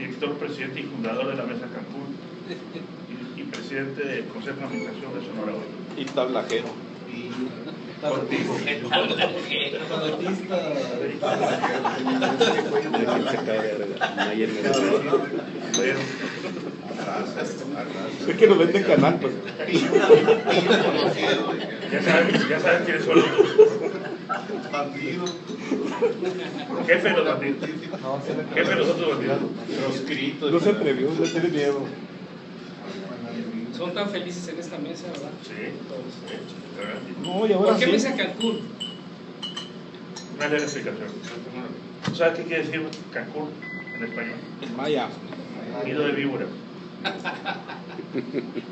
director, presidente y fundador de la Mesa Cancún y presidente del Consejo de Administración de Sonora Hoy. Y tablajero. Contigo. Es que nos venden canal, pues. Ya saben quiénes son los bandidos. Jefe de los bandidos. Jefe de los otros bandidos. No se atrevió, no tiene miedo. Son tan felices en esta mesa, ¿verdad? Sí. No, y ahora ¿Por qué sí. Mesa Cancún? Una leve explicación. ¿Sabes qué quiere decir Cancún en español? En maya. Nido de víbora.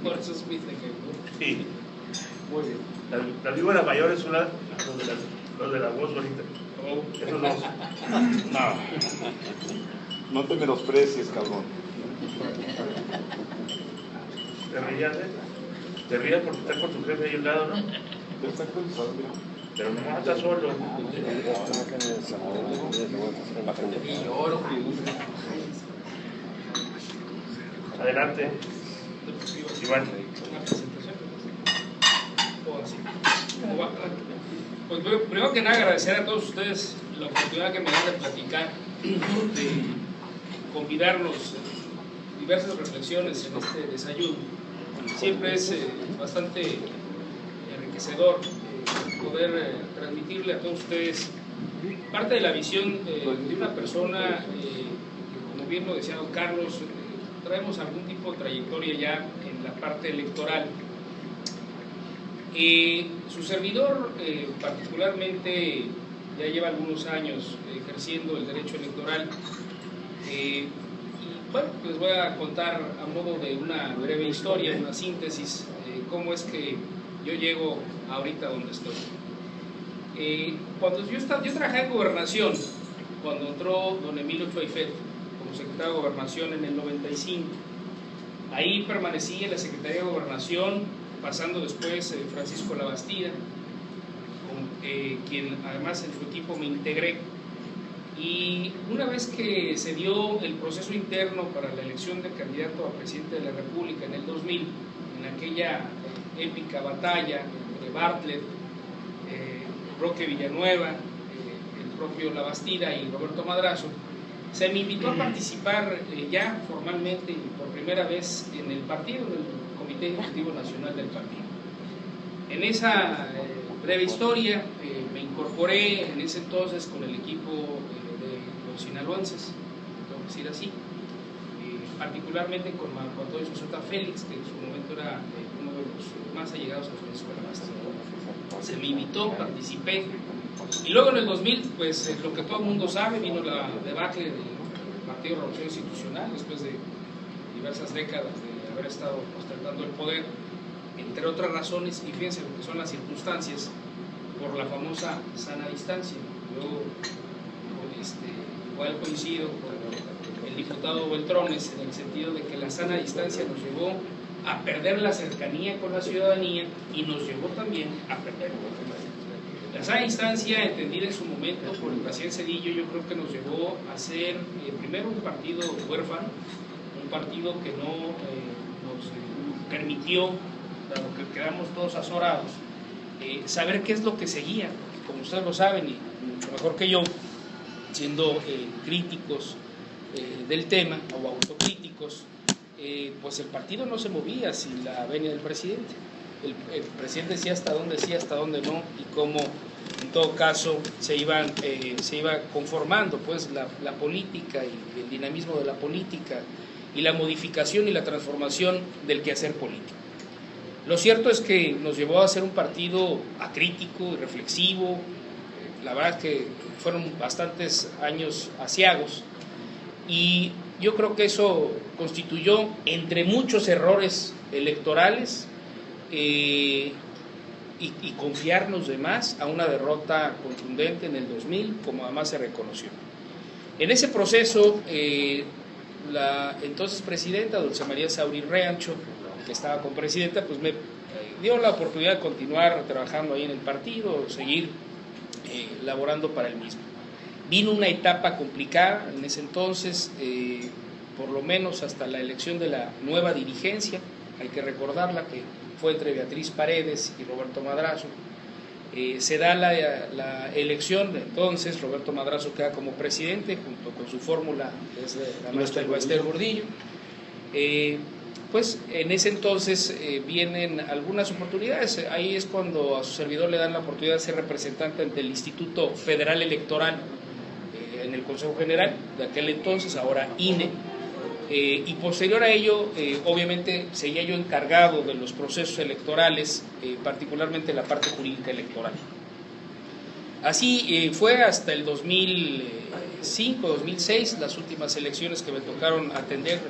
Por eso es Mesa Cancún. Sí. Muy bien. Las víboras mayores son los de la voz bonita. Esos dos. No te menosprecies, cabrón. ¿Te rías, Te rías porque estás con tu jefe ahí al lado, ¿no? Está actualizado, mira. Pero no estás solo. Y lloro. Adelante. Iván. Una presentación. O así. Pues primero que nada agradecer a todos ustedes la oportunidad que me dan de platicar, de convidarnos diversas reflexiones en este desayuno. Siempre es bastante enriquecedor poder transmitirle a todos ustedes parte de la visión de una persona, como bien lo decía don Carlos, traemos algún tipo de trayectoria ya en la parte electoral. Su servidor particularmente ya lleva algunos años ejerciendo el derecho electoral. Bueno, les voy a contar a modo de una breve historia, una síntesis, cómo es que yo llego ahorita donde estoy. Cuando yo trabajé en Gobernación, cuando entró don Emilio Choifet como secretario de Gobernación en el 95, ahí permanecí en la Secretaría de Gobernación, pasando después Francisco Labastida, con quien además en su equipo me integré. Y una vez que se dio el proceso interno para la elección de candidato a presidente de la República en el 2000, en aquella épica batalla entre Bartlett, Roque Villanueva, el propio Labastida y Roberto Madrazo, se me invitó a participar ya formalmente y por primera vez en el partido, en el Comité Ejecutivo Nacional del partido. En esa breve historia me incorporé en ese entonces con el equipo los sinaloenses, tengo que decir así, particularmente con Marco Antonio Sosa Félix, que en su momento era uno de los más allegados a Francisco Labastida. Se me invitó, participé, y luego en el 2000, pues lo que todo el mundo sabe, vino la debacle del Partido de Revolución Institucional, después de diversas décadas de haber estado ostentando el poder, entre otras razones, y fíjense lo que son las circunstancias, por la famosa sana distancia. Yo igual coincido con el diputado Beltrones en el sentido de que la sana distancia nos llevó a perder la cercanía con la ciudadanía y nos llevó también a perder la sana distancia, entendida en su momento por el presidente Zedillo. Yo creo que nos llevó a ser primero un partido huérfano, un partido que no nos permitió, dado que quedamos todos azorados, saber qué es lo que seguía. Como ustedes lo saben y mucho mejor que yo, siendo críticos del tema o autocríticos, pues el partido no se movía sin la venia del presidente. El presidente decía hasta dónde no, y cómo en todo caso se iba conformando pues la política y el dinamismo de la política y la modificación y la transformación del quehacer político. Lo cierto es que nos llevó a ser un partido acrítico y reflexivo. La verdad es que fueron bastantes años aciagos, y yo creo que eso constituyó, entre muchos errores electorales, y confiarnos de más, a una derrota contundente en el 2000, como además se reconoció. En ese proceso, la entonces presidenta, Dulce María Sauri Reancho, que estaba con presidenta, pues me dio la oportunidad de continuar trabajando ahí en el partido, seguir laborando para el mismo. Vino una etapa complicada en ese entonces, por lo menos hasta la elección de la nueva dirigencia. Hay que recordarla, que fue entre Beatriz Paredes y Roberto Madrazo. Se da la elección, entonces Roberto Madrazo queda como presidente junto con su fórmula, que es la maestra Esther Gordillo. Pues en ese entonces vienen algunas oportunidades. Ahí es cuando a su servidor le dan la oportunidad de ser representante ante el Instituto Federal Electoral en el Consejo General de aquel entonces, ahora INE. Y posterior a ello, obviamente, seguía yo encargado de los procesos electorales, particularmente la parte jurídica electoral. Así fue hasta el 2005, 2006, las últimas elecciones que me tocaron atender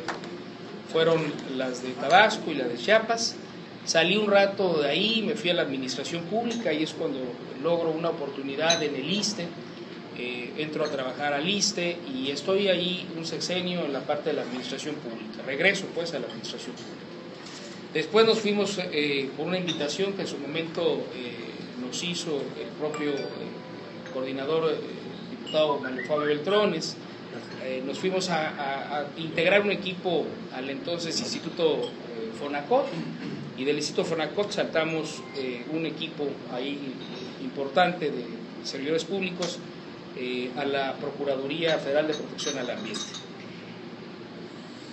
fueron las de Tabasco y las de Chiapas. Salí un rato de ahí, me fui a la administración pública y es cuando logro una oportunidad en el ISSSTE. Entro a trabajar al ISSSTE y estoy ahí un sexenio en la parte de la administración pública. Regreso pues a la administración pública. Después nos fuimos por una invitación que en su momento nos hizo el propio coordinador, diputado Manuel Fabio Beltrones. Nos fuimos a integrar un equipo al entonces Instituto Fonacot, y del Instituto Fonacot saltamos un equipo ahí importante de servidores públicos a la Procuraduría Federal de Protección al Ambiente.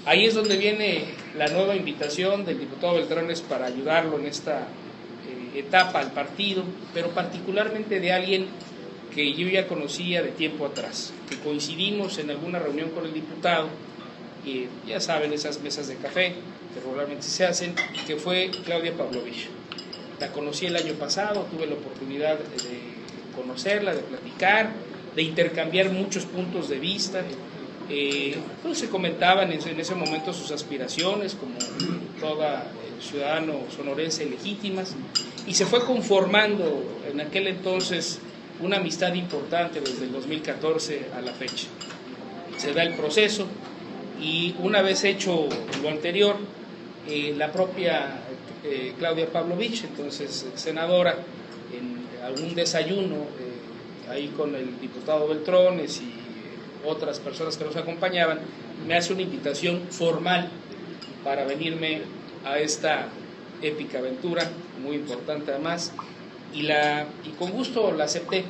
Ahí es donde viene la nueva invitación del diputado Beltrones para ayudarlo en esta etapa al partido, pero particularmente de alguien que yo ya conocía de tiempo atrás, que coincidimos en alguna reunión con el diputado, y ya saben, esas mesas de café que regularmente se hacen, que fue Claudia Pavlovich. La conocí el año pasado, tuve la oportunidad de conocerla, de platicar, de intercambiar muchos puntos de vista. Pues se comentaban en ese momento sus aspiraciones como toda ciudadano sonorense legítimas, y se fue conformando en aquel entonces una amistad importante desde el 2014 a la fecha. Se da el proceso y una vez hecho lo anterior, la propia Claudia Pavlovich, entonces senadora, en algún desayuno ahí con el diputado Beltrones y otras personas que nos acompañaban, me hace una invitación formal para venirme a esta épica aventura, muy importante además, y con gusto la acepté,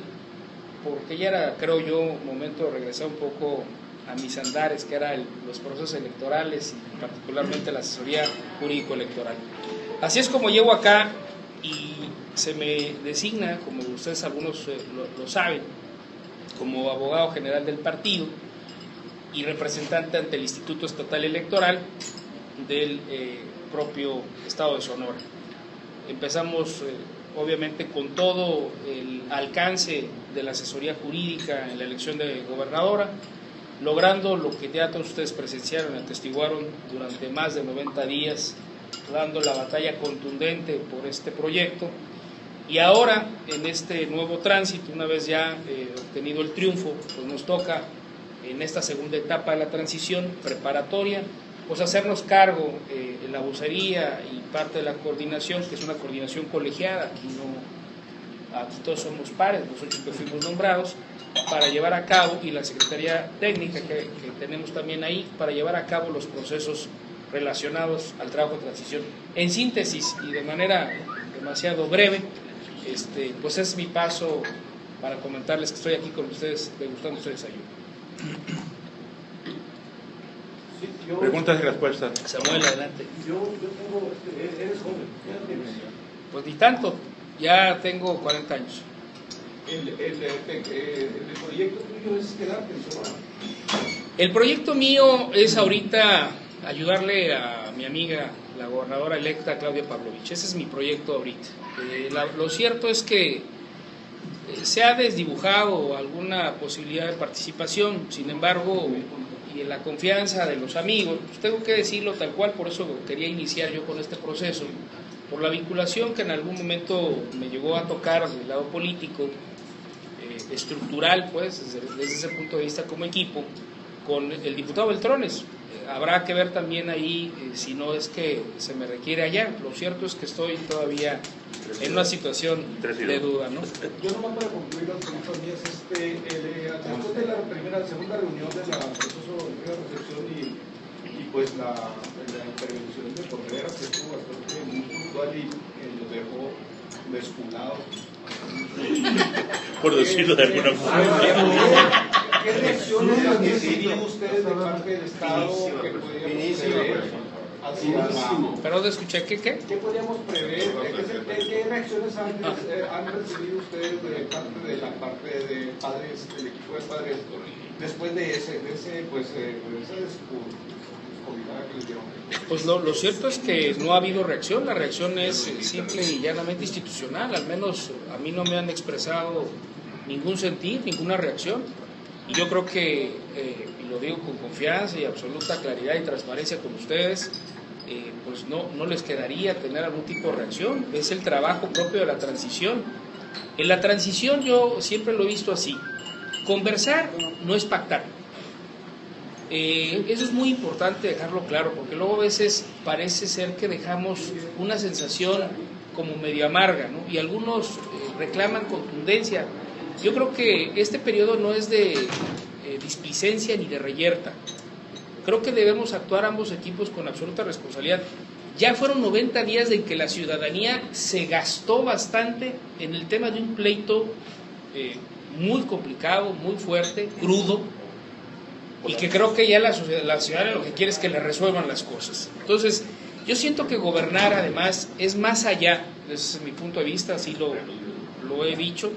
porque ya era, creo yo, momento de regresar un poco a mis andares, que eran los procesos electorales y particularmente la asesoría jurídico-electoral. Así es como llego acá y se me designa, como ustedes algunos lo saben, como abogado general del partido y representante ante el Instituto Estatal Electoral del propio Estado de Sonora. Empezamos obviamente con todo el alcance de la asesoría jurídica en la elección de gobernadora, logrando lo que ya todos ustedes presenciaron y atestiguaron durante más de 90 días, dando la batalla contundente por este proyecto. Y ahora, en este nuevo tránsito, una vez ya obtenido el triunfo, pues nos toca en esta segunda etapa de la transición preparatoria, pues hacernos cargo en la vocería y parte de la coordinación, que es una coordinación colegiada. Aquí todos somos pares, los 8 que fuimos nombrados, para llevar a cabo, y la Secretaría Técnica que tenemos también ahí, para llevar a cabo los procesos relacionados al trabajo de transición. En síntesis y de manera demasiado breve, pues es mi paso para comentarles que estoy aquí con ustedes degustando este desayuno. Sí, preguntas y respuestas. Samuel, adelante. Yo tengo, eres joven, ¿qué edad tienes? Pues ni tanto, ya tengo 40 años. El proyecto tuyo es quedarte en Sonora. El proyecto mío es ahorita ayudarle a mi amiga, la gobernadora electa Claudia Pavlovich. Ese es mi proyecto ahorita. Lo cierto es que se ha desdibujado alguna posibilidad de participación, sin embargo, y en la confianza de los amigos, pues tengo que decirlo tal cual, por eso quería iniciar yo con este proceso, por la vinculación que en algún momento me llegó a tocar del lado político, estructural, pues, desde ese punto de vista como equipo, con el diputado Beltrones. Habrá que ver también ahí si no es que se me requiere allá. Lo cierto es que estoy todavía en una situación de duda, ¿no? Yo nomás para concluir las preguntas mías, después de la segunda reunión de la proceso de recepción Y pues la intervención de Contreras que estuvo bastante muy puntual y lo dejó desculado. Por decirlo de alguna forma. ¿Qué reacciones han recibido ustedes de parte del Estado que podríamos prever? Pero de escuché, ¿qué? ¿Qué podríamos prever? ¿Qué reacciones han recibido ustedes de parte de padres, del equipo de padres, después de esa descubridad que les dieron? Pues lo cierto es que no ha habido reacción. La reacción es simple y llanamente institucional. Al menos a mí no me han expresado ningún sentir, ninguna reacción. Y yo creo que, y lo digo con confianza y absoluta claridad y transparencia con ustedes, pues no les quedaría tener algún tipo de reacción. Es el trabajo propio de la transición. En la transición yo siempre lo he visto así: conversar no es pactar. Eso es muy importante dejarlo claro, porque luego a veces parece ser que dejamos una sensación como medio amarga, ¿no? Y algunos reclaman contundencia. Yo creo que este periodo no es de displicencia ni de reyerta. Creo que debemos actuar ambos equipos con absoluta responsabilidad. Ya fueron 90 días de que la ciudadanía se gastó bastante en el tema de un pleito muy complicado, muy fuerte, crudo, y que creo que ya la ciudadanía lo que quiere es que le resuelvan las cosas. Entonces, yo siento que gobernar además es más allá, ese es mi punto de vista, así lo he dicho.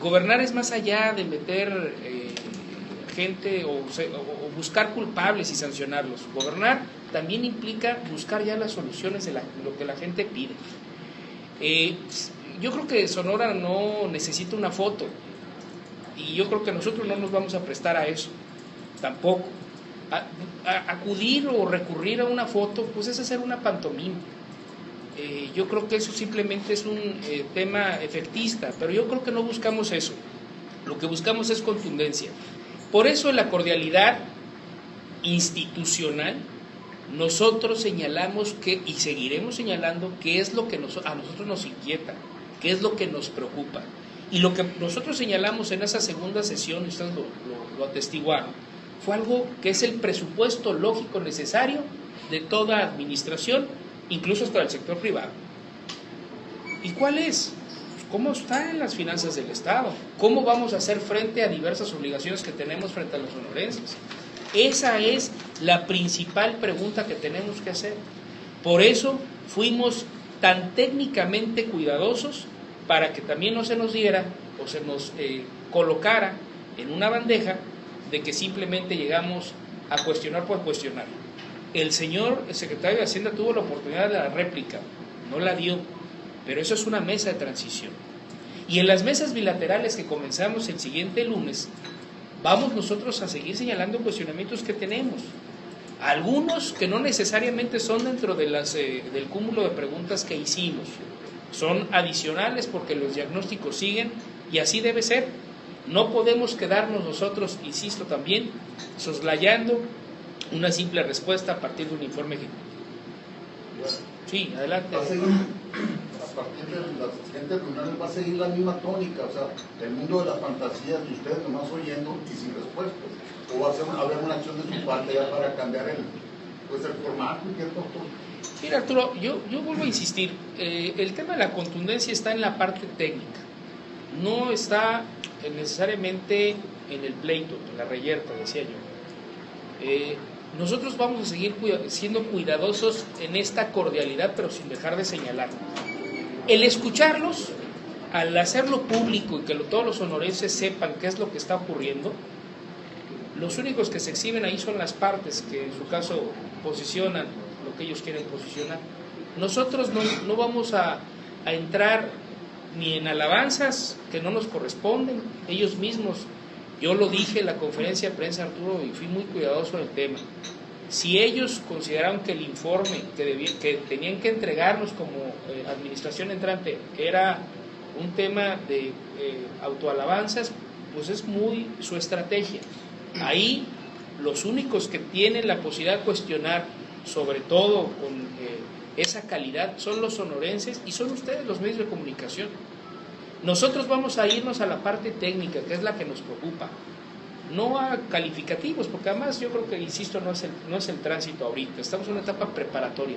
Gobernar es más allá de meter gente o buscar culpables y sancionarlos. Gobernar también implica buscar ya las soluciones de lo que la gente pide. Yo creo que Sonora no necesita una foto, y yo creo que nosotros no nos vamos a prestar a eso tampoco. Acudir o recurrir a una foto pues es hacer una pantomima. Yo creo que eso simplemente es un tema efectista, pero yo creo que no buscamos eso. Lo que buscamos es contundencia. Por eso en la cordialidad institucional nosotros señalamos y seguiremos señalando qué es lo que a nosotros nos inquieta, qué es lo que nos preocupa. Y lo que nosotros señalamos en esa segunda sesión, ustedes lo atestiguaron, fue algo que es el presupuesto lógico necesario de toda administración, incluso hasta el sector privado. ¿Y cuál es? ¿Cómo están las finanzas del Estado? ¿Cómo vamos a hacer frente a diversas obligaciones que tenemos frente a los sonorenses? Esa es la principal pregunta que tenemos que hacer. Por eso fuimos tan técnicamente cuidadosos, para que también no se nos diera o se nos colocara en una bandeja de que simplemente llegamos a cuestionar por cuestionar. El secretario de Hacienda tuvo la oportunidad de la réplica, no la dio, pero eso es una mesa de transición. Y en las mesas bilaterales que comenzamos el siguiente lunes, vamos nosotros a seguir señalando cuestionamientos que tenemos. Algunos que no necesariamente son dentro de del cúmulo de preguntas que hicimos, son adicionales porque los diagnósticos siguen y así debe ser. No podemos quedarnos nosotros, insisto también, soslayando una simple respuesta a partir de un informe ejecutivo. Sí, adelante. A partir de las siguientes reuniones va a seguir la misma tónica, o sea, el mundo de las fantasías de ustedes nomás oyendo y sin respuestas. O va a haber una acción de su parte ya para cambiar el formato y qué doctor. Mira, Arturo, yo vuelvo a insistir, el tema de la contundencia está en la parte técnica, no está necesariamente en el pleito, en la reyerta, decía yo. Nosotros vamos a seguir siendo cuidadosos en esta cordialidad, pero sin dejar de señalar. El escucharlos, al hacerlo público y que todos los sonorenses sepan qué es lo que está ocurriendo, los únicos que se exhiben ahí son las partes que en su caso posicionan lo que ellos quieren posicionar. Nosotros no vamos a entrar ni en alabanzas que no nos corresponden, ellos mismos. Yo lo dije en la conferencia de prensa, Arturo, y fui muy cuidadoso en el tema. Si ellos consideraron que el informe que tenían que entregarnos como administración entrante era un tema de autoalabanzas, pues es muy su estrategia. Ahí los únicos que tienen la posibilidad de cuestionar, sobre todo con esa calidad, son los sonorenses y son ustedes, los medios de comunicación. Nosotros vamos a irnos a la parte técnica, que es la que nos preocupa. no a calificativos, porque además yo creo que, insisto, no es el tránsito ahorita, estamos en una etapa preparatoria.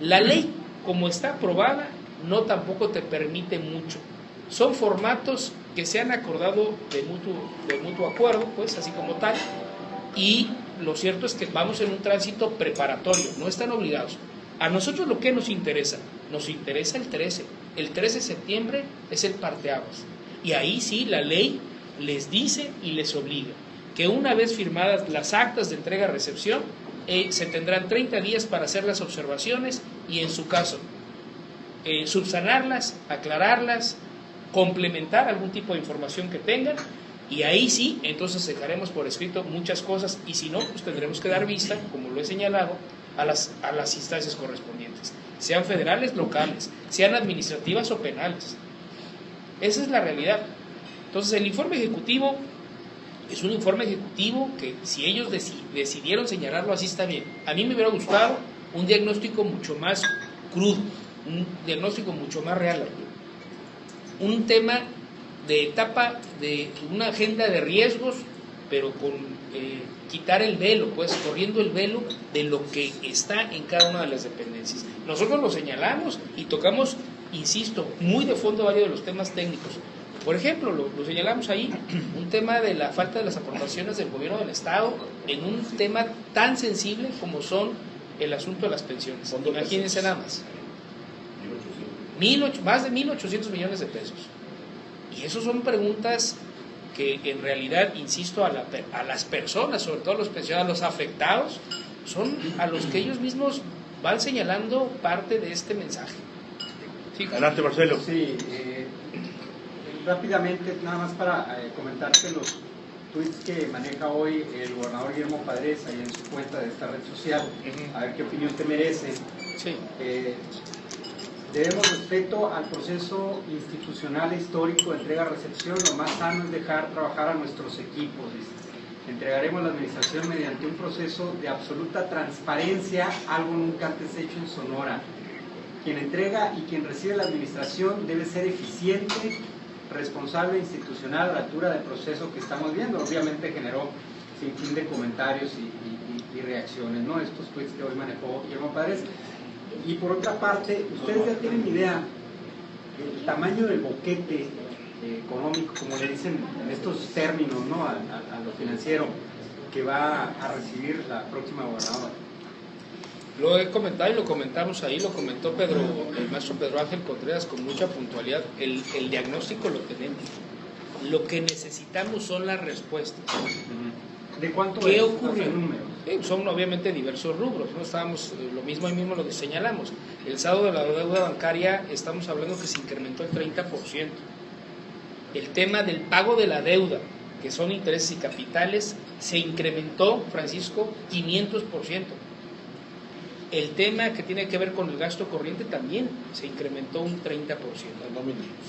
La ley, como está aprobada, no tampoco te permite mucho. Son formatos que se han acordado de mutuo acuerdo, pues, así como tal, y lo cierto es que vamos en un tránsito preparatorio, no están obligados. A nosotros lo que nos interesa el 13. El 13 de septiembre es el parteaguas. Y ahí sí la ley les dice y les obliga que una vez firmadas las actas de entrega-recepción, se tendrán 30 días para hacer las observaciones y, en su caso, subsanarlas, aclararlas, complementar algún tipo de información que tengan, y ahí sí, entonces dejaremos por escrito muchas cosas, y si no, pues tendremos que dar vista, como lo he señalado, a las instancias correspondientes, sean federales, locales, sean administrativas o penales. Esa es la realidad. Entonces, el informe ejecutivo es un informe ejecutivo que, si ellos decidieron señalarlo así, está bien. A mí me hubiera gustado un diagnóstico mucho más crudo, un diagnóstico mucho más real, un tema de etapa, de una agenda de riesgos, pero con quitar el velo, pues corriendo el velo de lo que está en cada una de las dependencias. Nosotros lo señalamos y tocamos, insisto, muy de fondo varios de los temas técnicos. Por ejemplo, lo señalamos ahí, un tema de la falta de las aportaciones del gobierno del Estado en un tema tan sensible como son el asunto de las pensiones. Imagínense nada más. Más de 1.800 millones de pesos. Y eso son preguntas que en realidad, insisto, a las personas, sobre todo a los pensionados, a los afectados, son a los que ellos mismos van señalando parte de este mensaje. Sí, adelante, Marcelo. Sí, rápidamente, nada más para comentarte los tweets que maneja hoy el gobernador Guillermo Padres ahí en su cuenta de esta red social, a ver qué opinión te merece. Sí. Debemos respeto al proceso institucional histórico de entrega-recepción. Lo más sano es dejar trabajar a nuestros equipos. Entregaremos la administración mediante un proceso de absoluta transparencia, algo nunca antes hecho en Sonora. Quien entrega y quien recibe la administración debe ser eficiente, responsable e institucional a la altura del proceso que estamos viendo. Obviamente generó sin fin de comentarios y reacciones, ¿no? Estos tweets que hoy manejó Guillermo Padres. Y por otra parte, ustedes ya tienen idea del tamaño del boquete económico, como le dicen en estos términos, ¿no? a lo financiero, que va a recibir la próxima gobernadora. Lo he comentado y lo comentamos ahí, lo comentó el maestro Pedro Ángel Contreras con mucha puntualidad. El diagnóstico lo tenemos. Lo que necesitamos son las respuestas. ¿De cuánto ¿Qué es ocurrió? el número? Son obviamente diversos rubros, ¿no? Estábamos lo mismo lo que señalamos. El saldo de la deuda bancaria, estamos hablando que se incrementó el 30%. El tema del pago de la deuda, que son intereses y capitales, se incrementó, Francisco, 500%. El tema que tiene que ver con el gasto corriente también se incrementó un 30%.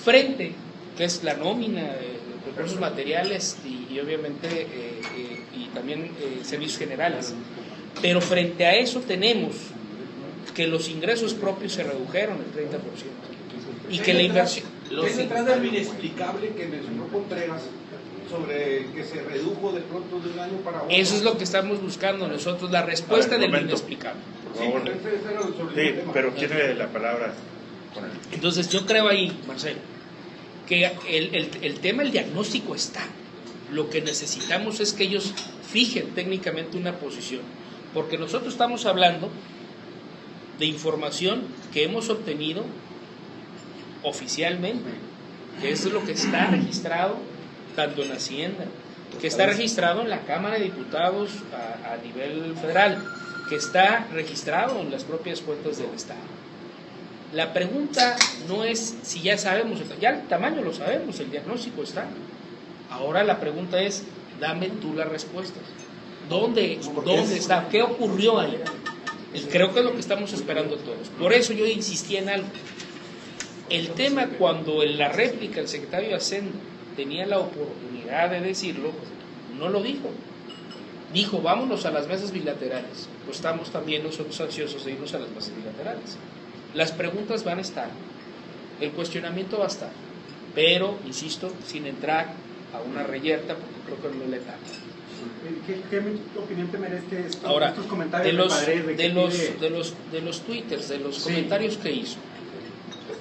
Frente, que es la nómina de recursos materiales y obviamente y también servicios generales. Pero frente a eso tenemos que los ingresos propios se redujeron el 30%. Y que la inversión... ¿Qué hay detrás de lo inexplicable que mencionó Contreras sobre que se redujo de pronto de un año para otro? Eso es lo que estamos buscando nosotros, la respuesta del inexplicable. Por favor. Sí, pero tiene la palabra. Entonces yo creo ahí, Marcelo, que el tema, el diagnóstico está. Lo que necesitamos es que ellos fijen técnicamente una posición, porque nosotros estamos hablando de información que hemos obtenido oficialmente, que eso es lo que está registrado tanto en Hacienda, que está registrado en la Cámara de Diputados a nivel federal, que está registrado en las propias cuentas del Estado. La pregunta no es si ya sabemos, ya el tamaño lo sabemos, el diagnóstico está. Ahora la pregunta es, dame tú las respuestas. ¿Dónde está? ¿Qué ocurrió ahí? Creo que es lo que estamos esperando todos. Por eso yo insistí en algo. El tema, cuando en la réplica el secretario de Hacienda tenía la oportunidad de decirlo, no lo dijo. Dijo, vámonos a las mesas bilaterales. Pues estamos también nosotros ansiosos de irnos a las mesas bilaterales. Las preguntas van a estar, el cuestionamiento va a estar, pero, insisto, sin entrar a una reyerta, porque creo que no es la etapa. ¿Qué opinión te merece Ahora, estos comentarios de los twitters, de los comentarios que hizo?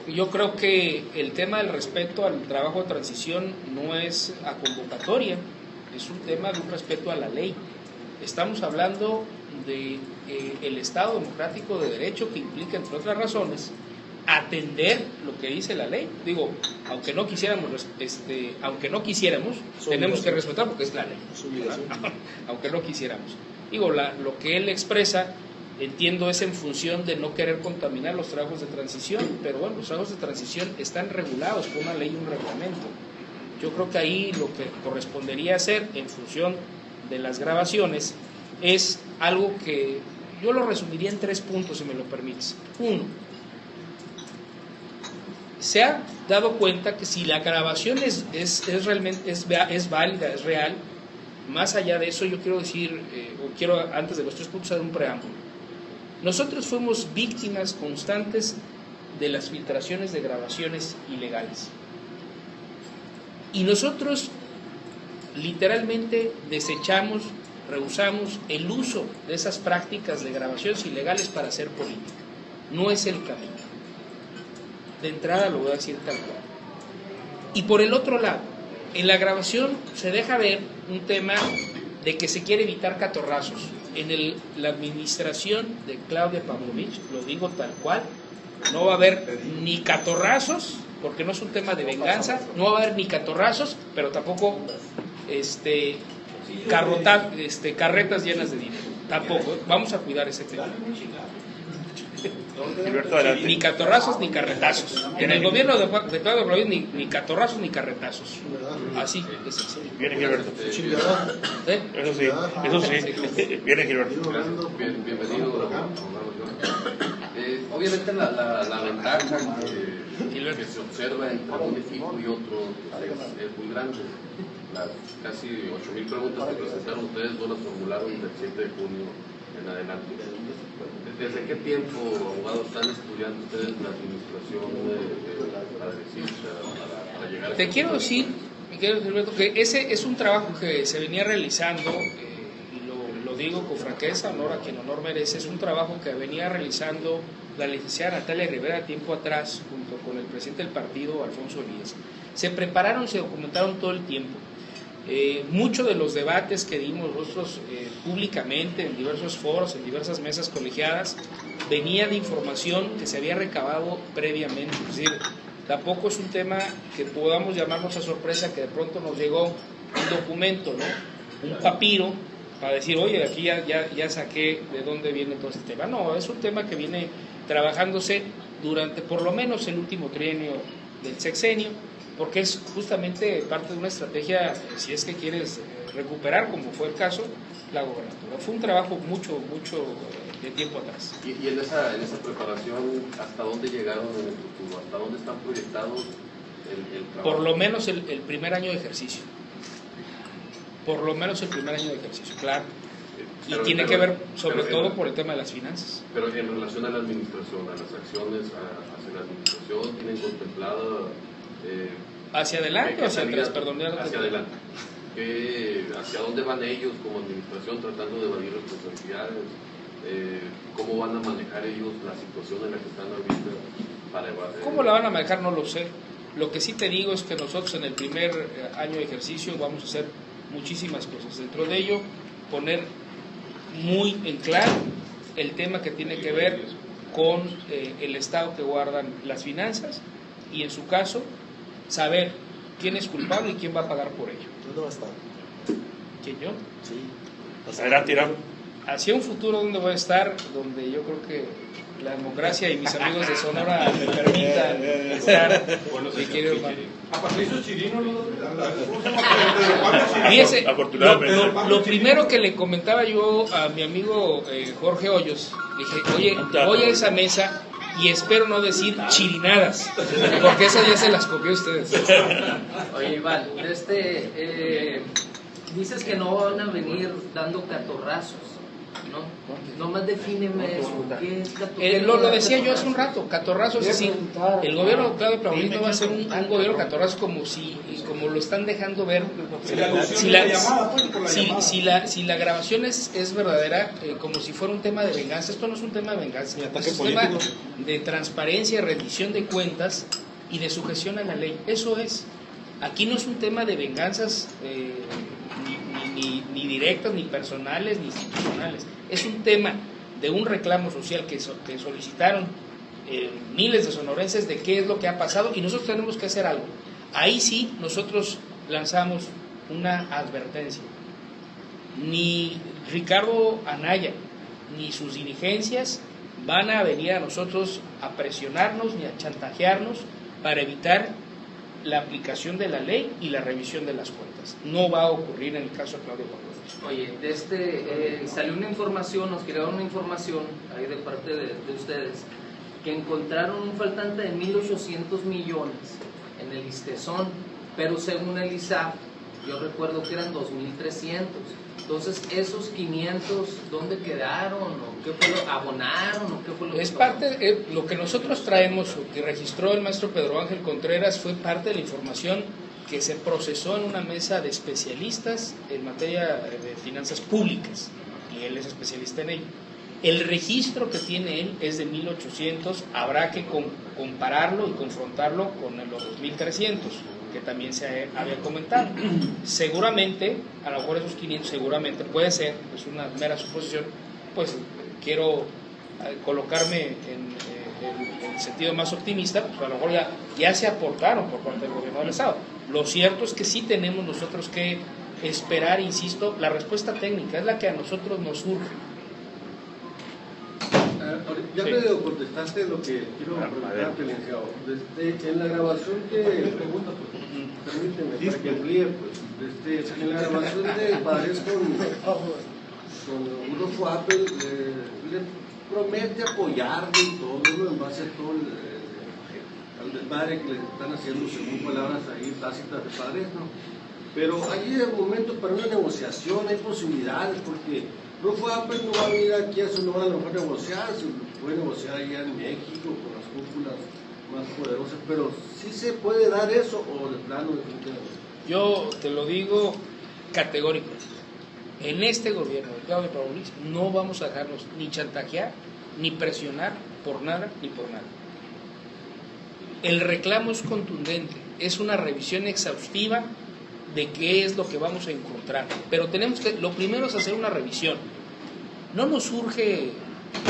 Yo creo que el tema del respeto al trabajo de transición no es a convocatoria, es un tema de un respeto a la ley. Estamos hablando de el Estado democrático de derecho, que implica, entre otras razones, atender lo que dice la ley. Digo, aunque no quisiéramos, tenemos que respetar porque es la ley. Aunque no quisiéramos. Digo, lo que él expresa, entiendo, es en función de no querer contaminar los trabajos de transición, pero bueno, los trabajos de transición están regulados por una ley y un reglamento. Yo creo que ahí lo que correspondería hacer, en función de las grabaciones, es algo que yo lo resumiría en 3 puntos, si me lo permites. 1. Se ha dado cuenta que si la grabación es realmente es válida, es real. Más allá de eso, yo quiero decir, antes de los 3 puntos, hacer un preámbulo. Nosotros fuimos víctimas constantes de las filtraciones de grabaciones ilegales. Y nosotros literalmente desechamos, rehusamos el uso de esas prácticas de grabaciones ilegales para hacer política. No es el camino. De entrada lo voy a decir tal cual. Y por el otro lado, en la grabación se deja ver un tema de que se quiere evitar catorrazos. En la administración de Claudia Pavlovich, lo digo tal cual, no va a haber ni catorrazos, porque no es un tema de venganza, no va a haber ni catorrazos, pero tampoco carretas llenas de dinero. Tampoco, vamos a cuidar ese tema. Ni catorrazos ni carretazos. En el gobierno de Claudio Pavlovich ni catorrazos ni carretazos. Así es sencillo. Viene Gilberto. Eso sí. Viene Gilberto. Bienvenido. Obviamente la ventaja que se observa entre un equipo y otro es muy grande. Las casi 8,000 preguntas que presentaron ustedes no las formularon del 7 de junio en adelante. ¿Desde qué tiempo, abogados, están estudiando ustedes la administración para llegar a... Te quiero decir, Miguel Gilberto, que ese es un trabajo que se venía realizando, y lo digo con franqueza, honor a quien honor merece, es un trabajo que venía realizando la licenciada Natalia Rivera tiempo atrás, junto con el presidente del partido, Alfonso Elías. Se prepararon, se documentaron todo el tiempo. Muchos de los debates que dimos nosotros públicamente en diversos foros, en diversas mesas colegiadas, venía de información que se había recabado previamente. Es decir, tampoco es un tema que podamos llamarnos a sorpresa que de pronto nos llegó un documento, ¿no? Un papiro, para decir, oye, aquí ya saqué de dónde viene todo este tema. No, es un tema que viene trabajándose durante por lo menos el último trienio del sexenio, porque es justamente parte de una estrategia, si es que quieres recuperar, como fue el caso, la gobernatura. Fue un trabajo mucho de tiempo atrás. ¿Y en esa preparación, hasta dónde llegaron en el futuro? ¿Hasta dónde están proyectados el trabajo? Por lo menos el primer año de ejercicio. Por lo menos el primer año de ejercicio, claro. Y tiene que ver sobre todo por el tema de las finanzas. Pero en relación a la administración, a las acciones hacia la administración, ¿tienen contemplado... ¿Hacia adelante o hacia atrás? Perdón, hacia adelante. ¿Hacia dónde van ellos como administración tratando de evadir responsabilidades? ¿Cómo van a manejar ellos la situación en la que están ahorita para evadir? ¿Cómo la van a manejar? No lo sé. Lo que sí te digo es que nosotros en el primer año de ejercicio vamos a hacer muchísimas cosas. Dentro de ello, poner muy en claro el tema que tiene que ver con el estado que guardan las finanzas y, en su caso, saber quién es culpable y quién va a pagar por ello. ¿Dónde va a estar? ¿Quién, yo? Sí. Adelante, Irán. Hacia un futuro donde voy a estar, donde yo creo que la democracia y mis amigos de Sonora me permitan estar. Mi querido hermano. A Patricio Chirino Fíjese, Afortunadamente. lo primero que le comentaba yo a mi amigo Jorge Hoyos, dije, oye, voy a esa mesa y espero no decir chirinadas, porque esas ya se las copió ustedes. Oye, Iván, dices que no van a venir dando catorrazos. No, nomás defíneme eso. ¿Qué es lo decía yo hace un rato, catorrazo, es decir, el gobierno de Claudio Paulino va a ser un gobierno catorrazo como lo están dejando ver. Si la grabación es verdadera, como si fuera un tema de venganza. Esto no es un tema de venganza, es un tema de transparencia, rendición de cuentas y de sujeción a la ley. Eso es. Aquí no es un tema de venganzas ni directas, ni personales, ni institucionales. Es un tema de un reclamo social que solicitaron miles de sonorenses de qué es lo que ha pasado y nosotros tenemos que hacer algo. Ahí sí nosotros lanzamos una advertencia. Ni Ricardo Anaya ni sus dirigencias van a venir a nosotros a presionarnos ni a chantajearnos para evitar la aplicación de la ley y la revisión de las cuentas. No va a ocurrir en el caso de Claudio Paulino. Oye, salió una información, nos crearon una información ahí de parte de ustedes, que encontraron un faltante de 1.800 millones en el ISTESON, pero según el ISAF, yo recuerdo que eran 2.300. Entonces, esos 500, ¿dónde quedaron? ¿O qué fue lo abonaron? ¿O qué fue lo que pasó? Parte, lo que nosotros traemos, que registró el maestro Pedro Ángel Contreras, fue parte de la información que se procesó en una mesa de especialistas en materia de finanzas públicas, y él es especialista en ello. El registro que tiene él es de 1.800, habrá que compararlo y confrontarlo con los 2.300, que también se había comentado. Seguramente, a lo mejor esos 500 seguramente puede ser, es una mera suposición, pues quiero colocarme en el sentido más optimista, pues a lo mejor ya se aportaron por parte del gobierno del Estado. Lo cierto es que sí tenemos nosotros que esperar, insisto, la respuesta técnica es la que a nosotros nos surge. Ya me contestaste lo que quiero preguntarte, licenciado. En la grabación permíteme, para que amplíe, pues, en la grabación de Padres con Rodolfo Apple, le promete apoyarle y todo, en base a todo al desmadre que le están haciendo, según palabras ahí tácitas de Padres, ¿no? Pero hay momentos para una negociación, hay posibilidades, porque Rodolfo Apple no va a venir aquí a Sonora a lo mejor negociar, se puede negociar allá en México con las cúpulas más poderosas, pero ¿sí se puede dar eso o de plano definitivamente? Yo te lo digo categórico. En este gobierno de Claudio Paulino no vamos a dejarnos ni chantajear, ni presionar por nada, ni por nada. El reclamo es contundente, es una revisión exhaustiva de qué es lo que vamos a encontrar. Pero lo primero es hacer una revisión. No nos urge,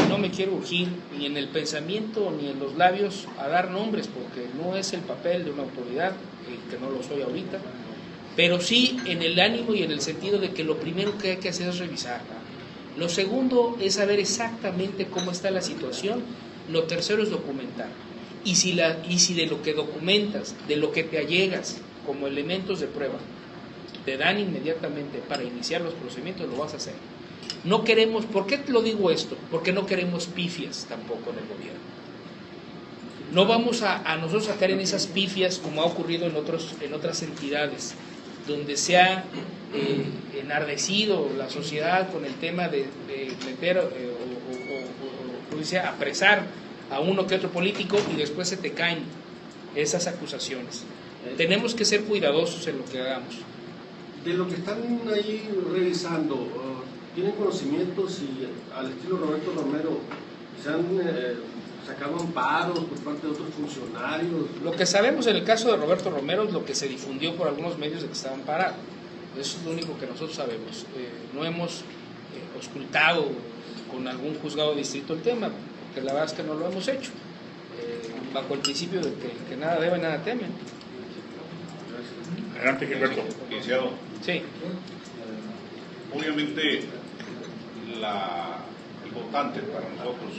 no me quiero urgir, ni en el pensamiento, ni en los labios, a dar nombres, porque no es el papel de una autoridad, que no lo soy ahorita, pero sí en el ánimo y en el sentido de que lo primero que hay que hacer es revisar. Lo segundo es saber exactamente cómo está la situación. Lo tercero es documentar. Y si de lo que documentas, de lo que te allegas como elementos de prueba, te dan inmediatamente para iniciar los procedimientos, lo vas a hacer. No queremos, ¿por qué te lo digo esto? Porque no queremos pifias tampoco en el gobierno. No vamos a nosotros a caer en esas pifias como ha ocurrido en otras entidades, donde se ha enardecido la sociedad con el tema de meter o apresar a uno que otro político y después se te caen esas acusaciones. Tenemos que ser cuidadosos en lo que hagamos. De lo que están ahí revisando, ¿tienen conocimiento si al estilo Roberto Romero se han sacado amparos por parte de otros funcionarios? Lo que sabemos en el caso de Roberto Romero es lo que se difundió por algunos medios de que estaba amparado. Eso es lo único que nosotros sabemos. No hemos auscultado con algún juzgado de distrito el tema, porque la verdad es que no lo hemos hecho, bajo el principio de que nada debe, nada teme. Adelante, Gilberto. Licenciado. Sí. Obviamente, el votante para nosotros,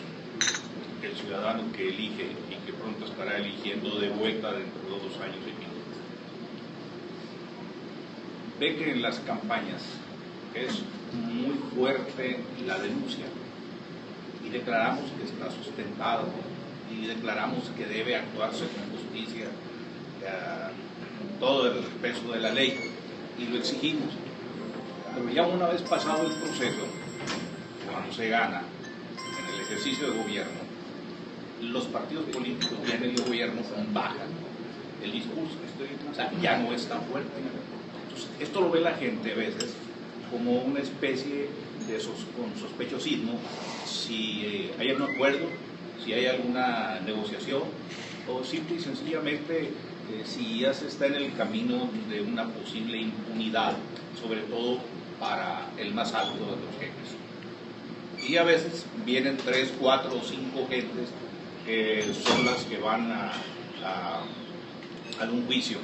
el ciudadano que elige y que pronto estará eligiendo de vuelta dentro de 2 años y pico, ve que en las campañas es muy fuerte la denuncia y declaramos que está sustentado y declaramos que debe actuarse con justicia, todo el peso de la ley, y lo exigimos. Pero ya una vez pasado el proceso, cuando se gana en el ejercicio de gobierno, los partidos políticos y en el gobierno bajan el discurso, o sea, ya no es tan fuerte. Entonces, esto lo ve la gente a veces como una especie de con sospechosismo, si hay un acuerdo, si hay alguna negociación, o simple y sencillamente si ya se está en el camino de una posible impunidad, sobre todo para el más alto de los jefes. Y a veces vienen 3, 4 o 5 gentes que son las que van a un juicio.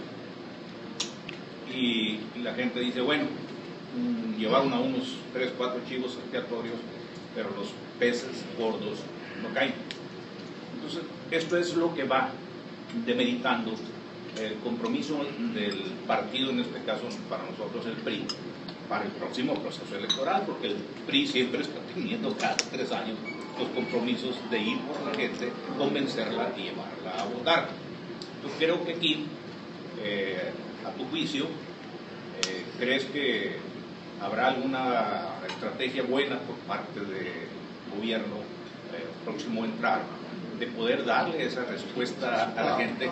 Y la gente dice, bueno, llevaron a unos 3, 4 chivos expiatorios, pero los peces gordos no caen. Entonces, esto es lo que va demeritando el compromiso del partido, en este caso para nosotros el PRI, para el próximo proceso electoral, porque el PRI siempre está teniendo cada 3 años los compromisos de ir por la gente, convencerla y llevarla a votar. Yo creo que aquí, a tu juicio, ¿crees que habrá alguna estrategia buena por parte del gobierno próximo a entrar, de poder darle esa respuesta a la gente,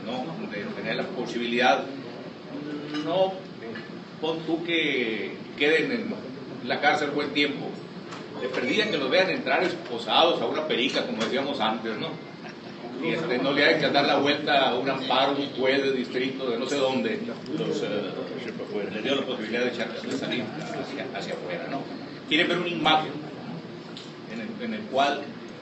¿no? De tener la posibilidad, no pon tú que queden en la cárcel buen tiempo, de perdida que los vean entrar esposados a una perica, como decíamos antes, ¿no? Y no le hay que dar la vuelta a un amparo, un juez de distrito de no sé dónde, le dio la posibilidad de salir hacia afuera, ¿no? Quiere ver una imagen en el cual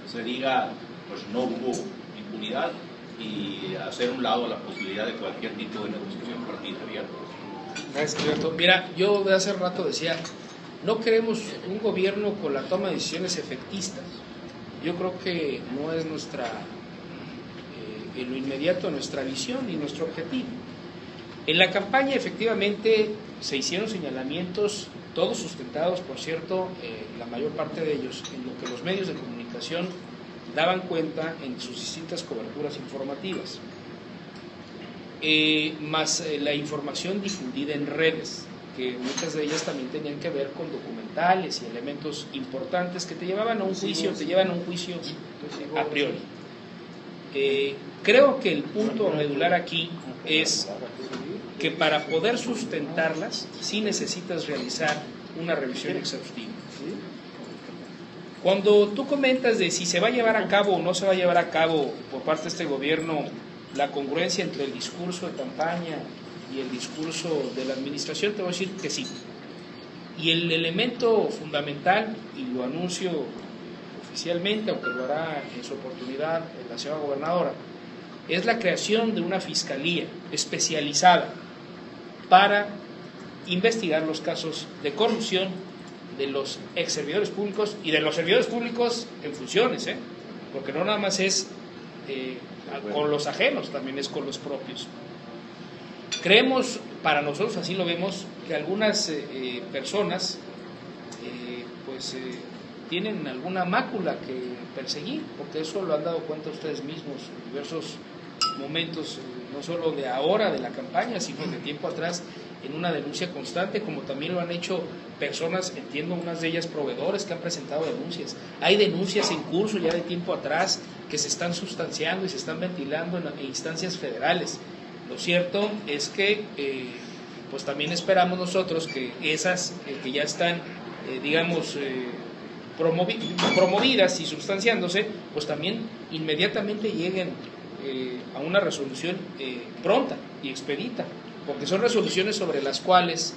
se diga, pues no hubo impunidad, y hacer un lado la posibilidad de cualquier tipo de negociación partidaria. Gracias, Alberto. Mira, yo de hace rato decía, no queremos un gobierno con la toma de decisiones efectistas. Yo creo que no es en lo inmediato nuestra visión ni nuestro objetivo. En la campaña efectivamente se hicieron señalamientos, todos sustentados, por cierto, la mayor parte de ellos, en lo que los medios de comunicación daban cuenta en sus distintas coberturas informativas, más la información difundida en redes, que muchas de ellas también tenían que ver con documentales y elementos importantes que te llevaban a un juicio, a priori. Creo que el punto medular aquí es que para poder sustentarlas sí necesitas realizar una revisión exhaustiva. Cuando tú comentas de si se va a llevar a cabo o no se va a llevar a cabo por parte de este gobierno la congruencia entre el discurso de campaña y el discurso de la administración, te voy a decir que sí. Y el elemento fundamental, y lo anuncio oficialmente, aunque lo hará en su oportunidad la señora gobernadora, es la creación de una fiscalía especializada para investigar los casos de corrupción de los ex servidores públicos y de los servidores públicos en funciones, porque no nada más es con los ajenos, también es con los propios. Creemos, para nosotros así lo vemos, que algunas personas tienen alguna mácula que perseguir, porque eso lo han dado cuenta ustedes mismos en diversos momentos, no solo de ahora, de la campaña, sino de tiempo atrás, en una denuncia constante, como también lo han hecho personas, entiendo, unas de ellas proveedores que han presentado denuncias. Hay denuncias en curso ya de tiempo atrás que se están sustanciando y se están ventilando en instancias federales. Lo cierto es que pues también esperamos nosotros que esas que ya están, promovidas y sustanciándose, pues también inmediatamente lleguen a una resolución pronta y expedita, porque son resoluciones sobre las cuales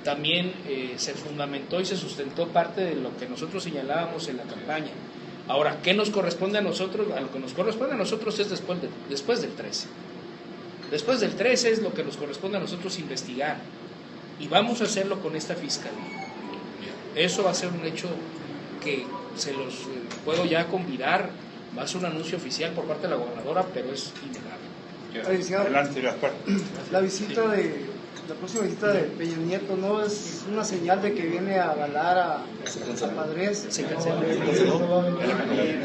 también se fundamentó y se sustentó parte de lo que nosotros señalábamos en la campaña. Ahora, ¿qué nos corresponde a nosotros? A lo que nos corresponde a nosotros es después del 13. Después del 13 es lo que nos corresponde a nosotros investigar, y vamos a hacerlo con esta fiscalía. Eso va a ser un hecho que se los puedo ya convidar, va a ser un anuncio oficial por parte de la gobernadora, pero es innegable. Adelante, Gaspar. La próxima visita de Peña Nieto, ¿no es una señal de que viene a avalar a Padres? Se canceló.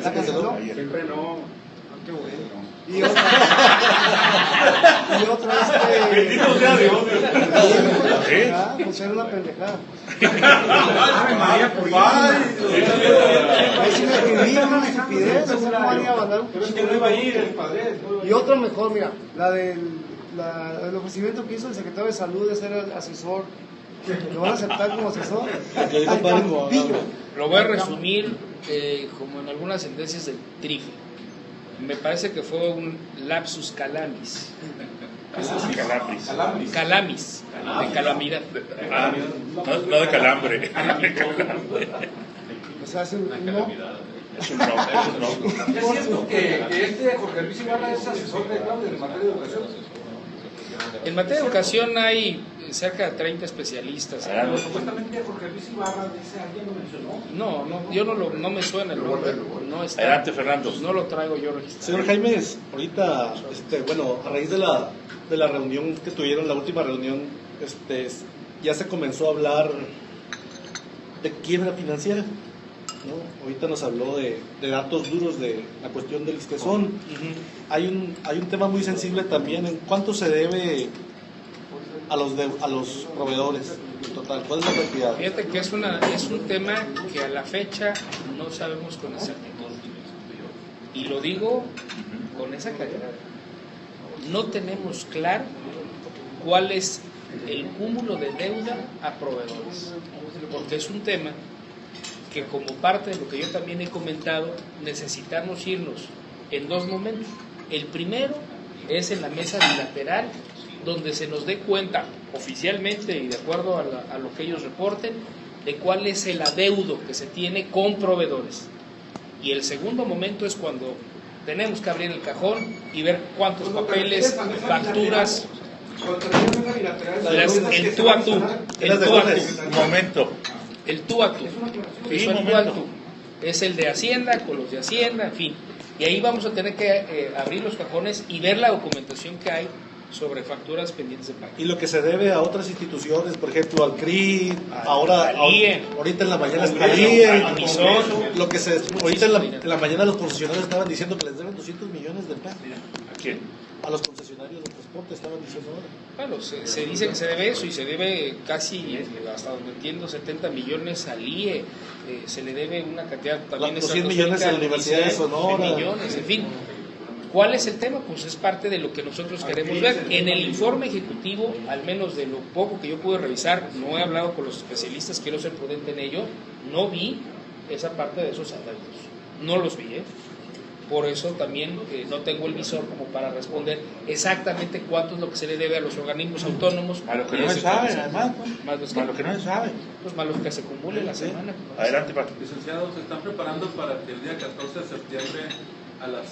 ¿La canceló? Siempre no. Qué bueno. Y otra pues era una pendejada. Ahí sí me escribí una estupidez, no sé cómo van a mandar un que no iba a ir el padre. Y otra mejor, mira, el ofrecimiento que hizo el secretario de Salud de ser asesor, lo van a aceptar como asesor. Lo voy a resumir como en algunas sentencias del TRIFE. Me parece que fue un lapsus calamis. Calamis, de calamidad. No de calambre. O sea, es un no. Es un no. Es cierto que este Jorge Luis Ibarra es asesor de Claudia en materia de educación. En materia de educación hay cerca de 30 especialistas. Pero supuestamente Jorge Luis Ibarra dice, ¿alguien lo mencionó? Yo no me suena el nombre. No está. Adelante, Fernando. Pues no lo traigo yo registrado. Señor Jaime, ahorita, bueno, a raíz de la reunión que tuvieron, la última reunión, ya se comenzó a hablar de quiebra financiera, ¿no? Ahorita nos habló de datos duros de la cuestión del ISTESON. Hay un tema muy sensible también en cuánto se debe a los proveedores en total. ¿Cuál es la cantidad? Fíjate que es un tema que a la fecha no sabemos con exactitud. Y lo digo con esa claridad. No tenemos claro cuál es el cúmulo de deuda a proveedores. Porque es un tema que, como parte de lo que yo también he comentado, necesitamos irnos en dos momentos. El primero es en la mesa bilateral, donde se nos dé cuenta oficialmente y de acuerdo a lo que ellos reporten, de cuál es el adeudo que se tiene con proveedores. Y el segundo momento es cuando tenemos que abrir el cajón y ver cuántos papeles, facturas, el tú a tú, Un momento. el tú a tú, es el de Hacienda con los de Hacienda, en fin. Y ahí vamos a tener que abrir los cajones y ver la documentación que hay sobre facturas pendientes de pago. Y lo que se debe a otras instituciones, por ejemplo al CRI, ahorita en la mañana lo que ahorita en la mañana los concesionarios estaban diciendo que les deben 200 millones de pesos. ¿A quién? A los concesionarios de transporte estaban diciendo ahora. Bueno, se dice que se debe eso y se debe casi, hasta donde entiendo, 70 millones al IE, se le debe una cantidad también... 200 millones a la Universidad de Sonora. Millones, en fin. ¿Cuál es el tema? Pues es parte de lo que nosotros queremos ver. En el informe ejecutivo, al menos de lo poco que yo pude revisar, no he hablado con los especialistas, quiero ser prudente en ello, no vi esa parte de esos adeudos. No los vi, Por eso también no tengo el visor como para responder exactamente cuánto es lo que se le debe a los organismos autónomos. A lo que no se sabe, además. Más lo que no se sabe. Pues más los que se acumule la semana. Adelante, Paco. Licenciado, se están preparando para que el día 14 de septiembre a las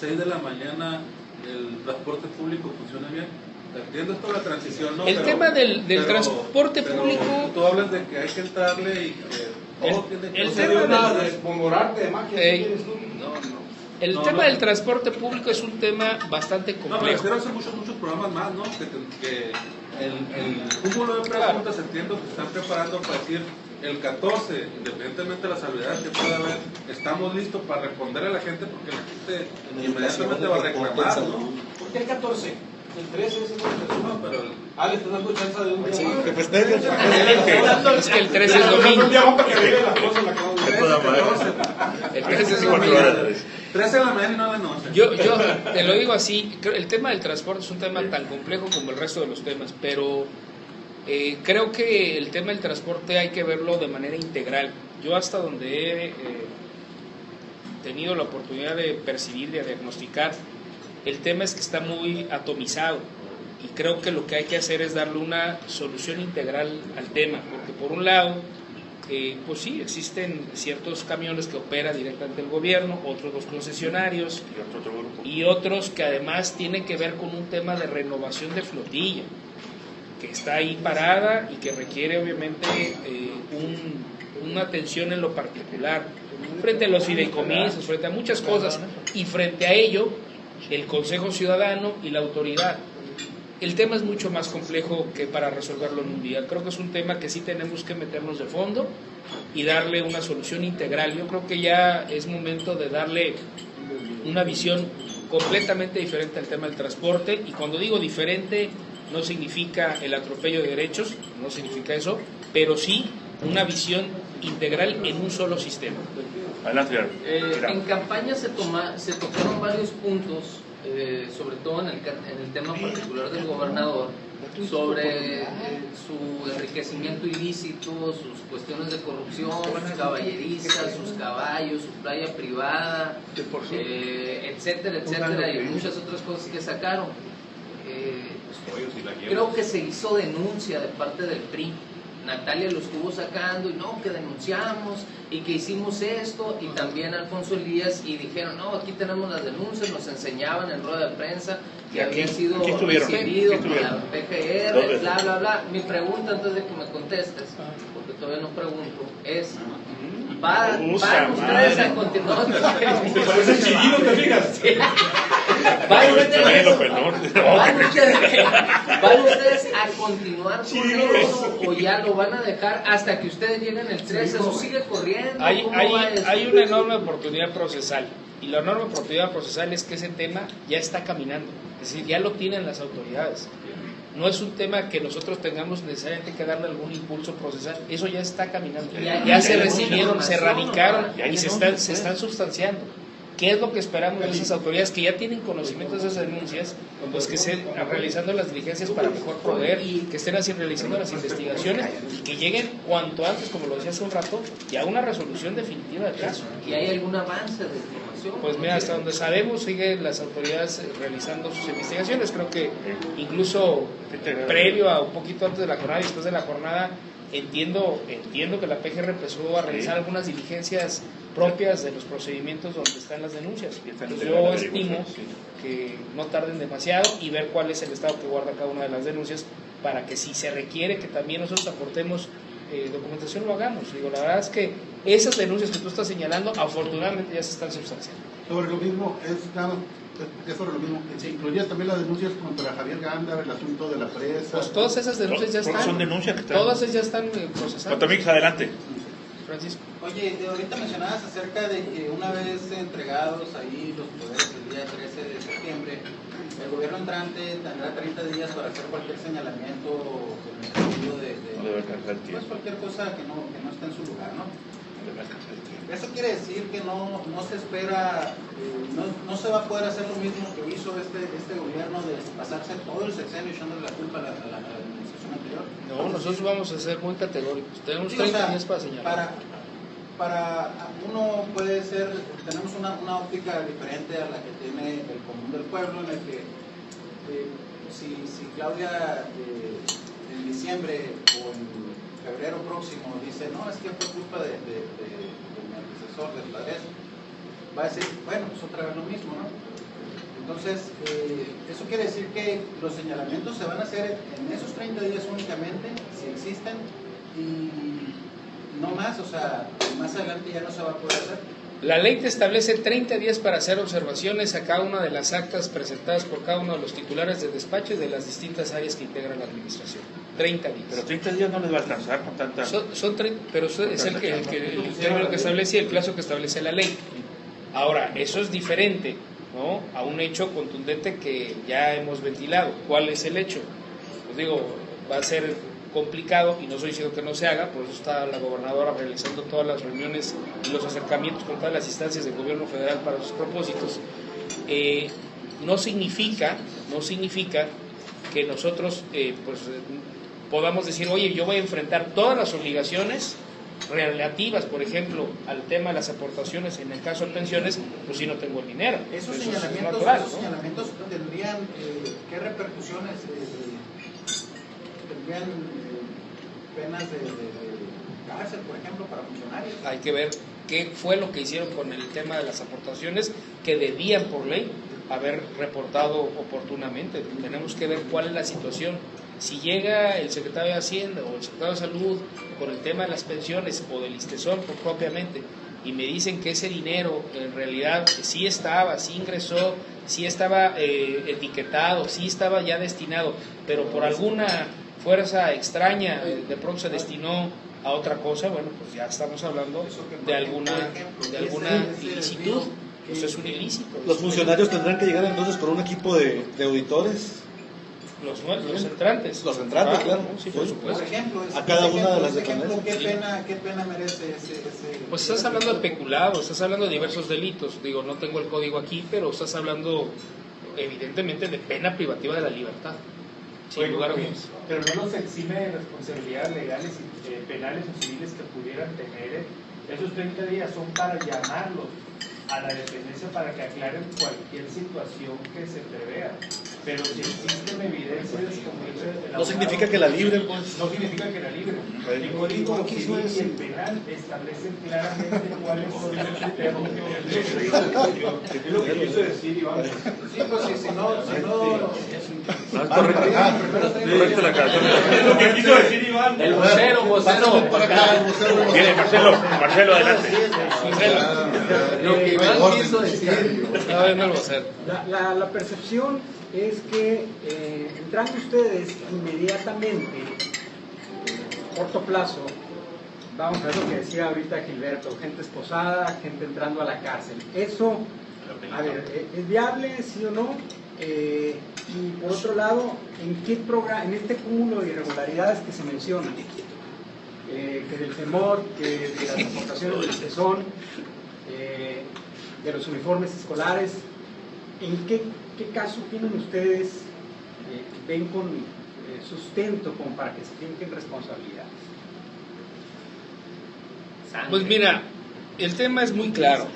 6 de la mañana el transporte público funcione bien. Entiendo esto de la transición, ¿no? El tema del transporte público... Tú hablas de que hay que entrarle y que todo tiene que... El tema de desmemorarte de magia. El tema del transporte público es un tema bastante complejo. No, pero espero hacer muchos programas más, ¿no? Que el cúmulo de preguntas entiendo que se están preparando para decir el 14, independientemente de las habilidades que pueda haber, estamos listos para responder a la gente porque la gente inmediatamente va a reclamar, ¿no? ¿Por qué el 14? El 13 es el 13. No, pero le estás dando chance de un día. Sí, que festejen. Es que el 13 es domingo. El 13 es domingo. 13 de la mañana y no de noche. Yo te lo digo así, el tema del transporte es un tema tan complejo como el resto de los temas, pero creo que el tema del transporte hay que verlo de manera integral. Yo hasta donde he tenido la oportunidad de percibir, de diagnosticar, el tema es que está muy atomizado y creo que lo que hay que hacer es darle una solución integral al tema, porque por un lado, pues sí, existen ciertos camiones que opera directamente el gobierno, otros los concesionarios y otros que además tienen que ver con un tema de renovación de flotilla, que está ahí parada y que requiere obviamente una atención en lo particular, frente a los fideicomisos, frente a muchas cosas, y frente a ello, el Consejo Ciudadano y la autoridad. El tema es mucho más complejo que para resolverlo en un día. Creo que es un tema que sí tenemos que meternos de fondo y darle una solución integral. Yo creo que ya es momento de darle una visión completamente diferente al tema del transporte, y cuando digo diferente no significa el atropello de derechos, no significa eso, pero sí una visión integral en un solo sistema. Adelante, en campaña se tocaron varios puntos, sobre todo en el tema particular del gobernador, sobre su enriquecimiento ilícito, sus cuestiones de corrupción, sus caballerizas, sus caballos, su playa privada, etcétera, etcétera, y muchas otras cosas que sacaron. Creo que se hizo denuncia de parte del PRI. Natalia lo estuvo sacando y no, que denunciamos y que hicimos esto, y también Alfonso Elías, y dijeron, no, aquí tenemos las denuncias, nos enseñaban en rueda de prensa que había sido recibido por la PGR, bla, bla, bla. Mi pregunta, antes de que me contestes, porque todavía no pregunto, es... ¿Van ustedes a continuar? ¿Van ustedes a continuar con eso o ya lo van a dejar hasta que ustedes lleguen el 13? ¿Eso sigue corriendo? Hay una enorme oportunidad procesal, y la enorme oportunidad procesal es que ese tema ya está caminando, es decir, ya lo tienen las autoridades. No es un tema que nosotros tengamos necesariamente que darle algún impulso procesal, eso ya está caminando, ya se recibieron, se radicaron y se están sustanciando. ¿Qué es lo que esperamos de esas autoridades que ya tienen conocimiento de esas denuncias? Pues que estén realizando las diligencias para mejor proveer, que estén así realizando las investigaciones y que lleguen cuanto antes, como lo decía hace un rato, ya a una resolución definitiva del caso. ¿Y hay algún avance de información? Pues mira, hasta donde sabemos siguen las autoridades realizando sus investigaciones. Creo que incluso previo a un poquito antes de la jornada y después de la jornada, entiendo que la PGR empezó a realizar algunas diligencias propias de los procedimientos donde están las denuncias. Yo estimo que no tarden demasiado y ver cuál es el estado que guarda cada una de las denuncias, para que si se requiere que también nosotros aportemos documentación, lo hagamos. Digo, la verdad es que esas denuncias que tú estás señalando afortunadamente ya se están sustanciando. Sobre lo mismo, es sobre lo mismo, se incluía también las denuncias contra Javier Gándara, el asunto de la presa. Pues todas esas denuncias ya están. Son denuncias que están. Todas ellas ya están procesadas. Otomix, adelante. Francisco. Oye, ahorita mencionabas acerca de que una vez entregados ahí los poderes el día 13 de septiembre, el gobierno entrante tendrá 30 días para hacer cualquier señalamiento en el sentido de pues cualquier cosa que no esté en su lugar, ¿no? Eso quiere decir que no se espera, no se va a poder hacer lo mismo que hizo este gobierno de pasarse todo el sexenio echándole la culpa a la administración anterior. No, nosotros vamos a ser muy categóricos. Tenemos 30 días para señalar. Para uno puede ser, tenemos una óptica diferente a la que tiene el común del pueblo, en el que si Claudia en diciembre o en febrero próximo dice, no, es que fue culpa de mi antecesor, del padre, va a decir, bueno, pues otra vez lo mismo, ¿no? Entonces, eso quiere decir que los señalamientos se van a hacer en esos 30 días únicamente, si existen, y no más, o sea, más adelante ya no se va a poder hacer. La ley te establece 30 días para hacer observaciones a cada una de las actas presentadas por cada uno de los titulares de despacho y de las distintas áreas que integran la administración. 30 días. Pero 30 días no les va a alcanzar con tanta... Son 30, pero es el término que establece y el plazo que establece la ley. Ahora, eso es diferente, ¿no?, a un hecho contundente que ya hemos ventilado. ¿Cuál es el hecho? Pues digo, va a ser complicado, y no estoy diciendo que no se haga, por eso está la gobernadora realizando todas las reuniones y los acercamientos con todas las instancias del gobierno federal para sus propósitos. No significa que nosotros podamos decir, oye, yo voy a enfrentar todas las obligaciones relativas, por ejemplo, al tema de las aportaciones en el caso de pensiones, pues si no tengo el dinero. Esos eso señalamientos, natural, esos señalamientos tendrían ¿qué repercusiones? ¿Tendrían penas de cárcel, por ejemplo, para funcionarios? Hay que ver qué fue lo que hicieron con el tema de las aportaciones que debían por ley haber reportado oportunamente. Tenemos que ver cuál es la situación. Si llega el secretario de Hacienda o el secretario de Salud con el tema de las pensiones o del ISSSTESON propiamente, y me dicen que ese dinero en realidad sí estaba, sí ingresó, sí estaba etiquetado, sí estaba ya destinado, pero por alguna fuerza extraña de pronto se destinó a otra cosa, bueno, pues ya estamos hablando de alguna ilicitud. Eso es un ilícito. ¿Los funcionarios tendrán que llegar entonces con un equipo de auditores? Los entrantes. Los entrantes, claro. Sí, por supuesto. Por ejemplo, a cada una de las dependencias. ¿Qué pena merece ese? Pues estás hablando de peculado, estás hablando de diversos delitos. Digo, no tengo el código aquí, pero estás hablando evidentemente de pena privativa de la libertad. Sin lugar a dudas. Pero no los exime de responsabilidades legales, penales o civiles que pudieran tener. Esos 30 días son para llamarlos a la dependencia para que aclaren cualquier situación que se prevea. Pero si existen evidencias, como dice el no significa que la libren, pues. No significa que la libren. El Código Civil y el Penal establecen claramente cuáles son los términos. Es lo que quiso decir Iván. Sí, pues si no. No, es correcto la canción. Es lo que quiso decir Iván. El vocero. Viene Marcelo, adelante. Lo que Iván quiso decir. Estaba viendo el vocero. La percepción es que entrando ustedes inmediatamente, corto plazo, vamos a ver lo que decía ahorita Gilberto, gente esposada, gente entrando a la cárcel. Eso, a ver, ¿es viable, sí o no? Y por otro lado, en este cúmulo de irregularidades que se mencionan, que del temor, que de las exportaciones del tesón, de los uniformes escolares, ¿en qué caso tienen ustedes, ven con sustento como para que se finquen responsabilidades? Pues mira, el tema es muy claro.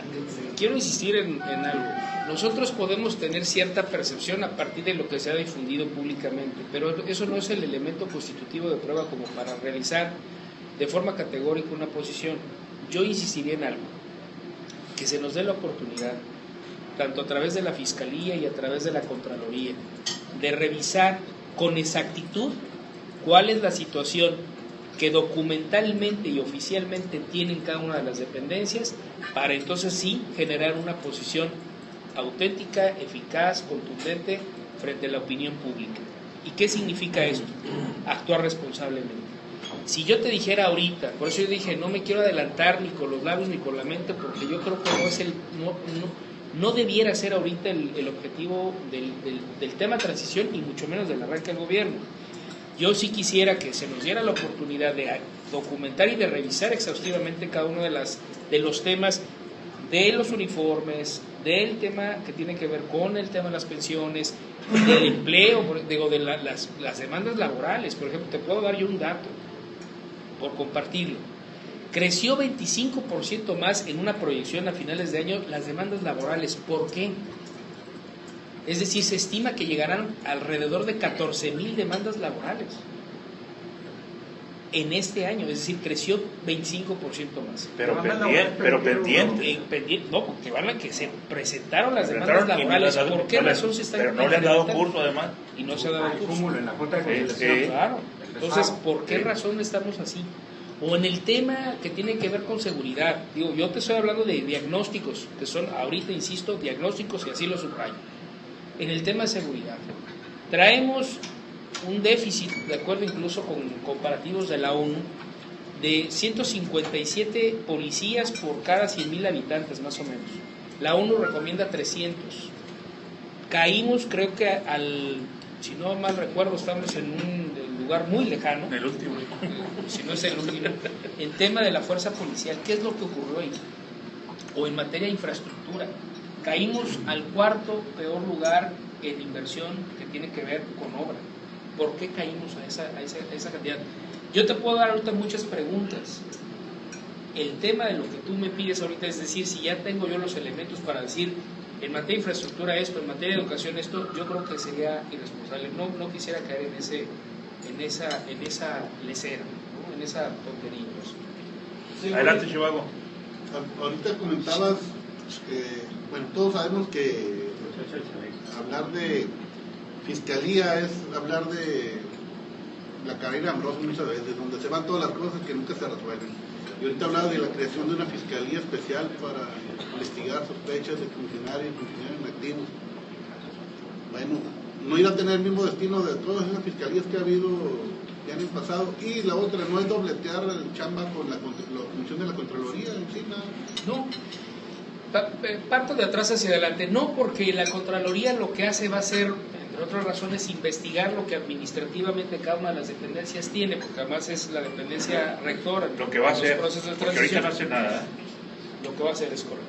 Quiero insistir en algo. Nosotros podemos tener cierta percepción a partir de lo que se ha difundido públicamente, pero eso no es el elemento constitutivo de prueba como para realizar de forma categórica una posición. Yo insistiría en algo, que se nos dé la oportunidad, tanto a través de la Fiscalía y a través de la Contraloría, de revisar con exactitud cuál es la situación que documentalmente y oficialmente tienen cada una de las dependencias, para entonces sí generar una posición auténtica, eficaz, contundente frente a la opinión pública. ¿Y qué significa eso? Actuar responsablemente. Si yo te dijera ahorita, por eso yo dije, no me quiero adelantar ni con los labios ni con la mente, porque yo creo que no es no debiera ser ahorita el objetivo del tema transición y mucho menos del arranque del gobierno. Yo sí quisiera que se nos diera la oportunidad de documentar y de revisar exhaustivamente cada uno de los temas de los uniformes, del tema que tiene que ver con el tema de las pensiones, del empleo, digo, de las demandas laborales. Por ejemplo, te puedo dar yo un dato, por compartirlo. Creció 25% más en una proyección a finales de año las demandas laborales. ¿Por qué? Es decir, se estima que llegarán alrededor de 14,000 demandas laborales en este año, es decir, creció 25% más. Pero pendiente. No, porque van a que se presentaron las demandas laborales. ¿Por qué razón se están implementando? Pero no le han dado curso, además. Y no se ha dado curso. Cúmulo en la Junta de Conciliación. Claro. Entonces, ¿por qué razón estamos así? O en el tema que tiene que ver con seguridad. Digo, yo te estoy hablando de diagnósticos, que son, ahorita insisto, diagnósticos y así lo subrayo. En el tema de seguridad, traemos un déficit, de acuerdo incluso con comparativos de la ONU, de 157 policías por cada 100,000 habitantes, más o menos. La ONU recomienda 300. Caímos, creo que si no mal recuerdo, estamos en un lugar muy lejano. El último. Si no es el último. En tema de la fuerza policial, ¿qué es lo que ocurrió ahí? O en materia de infraestructura. Caímos al cuarto peor lugar en inversión que tiene que ver con obra. ¿Por qué caímos a esa cantidad? Yo te puedo dar ahorita muchas preguntas. El tema de lo que tú me pides ahorita es decir, si ya tengo yo los elementos para decir, en materia de infraestructura esto, en materia de educación esto, yo creo que sería irresponsable. No quisiera caer en esa lesera, ¿no? En esa tontería. Sí, adelante, Chihuahua. Ahorita comentabas, bueno, todos sabemos que hablar de fiscalía es hablar de la carrera Ambrosio muchas veces, donde se van todas las cosas que nunca se resuelven. Y ahorita hablaba de la creación de una fiscalía especial para investigar sospechas de funcionarios inactivos. Bueno, no irá a tener el mismo destino de todas esas fiscalías que ha habido ya en el pasado. Y la otra, no es dobletear el chamba con la función de la Contraloría en sí, nada. No. Parto de atrás hacia adelante, no, porque la Contraloría lo que hace va a ser, entre otras razones, investigar lo que administrativamente cada una de las dependencias tiene, porque además es la dependencia rectora. Lo que va a hacer, procesos de porque ahorita transición. no hace nada. Lo que va a hacer es correcto.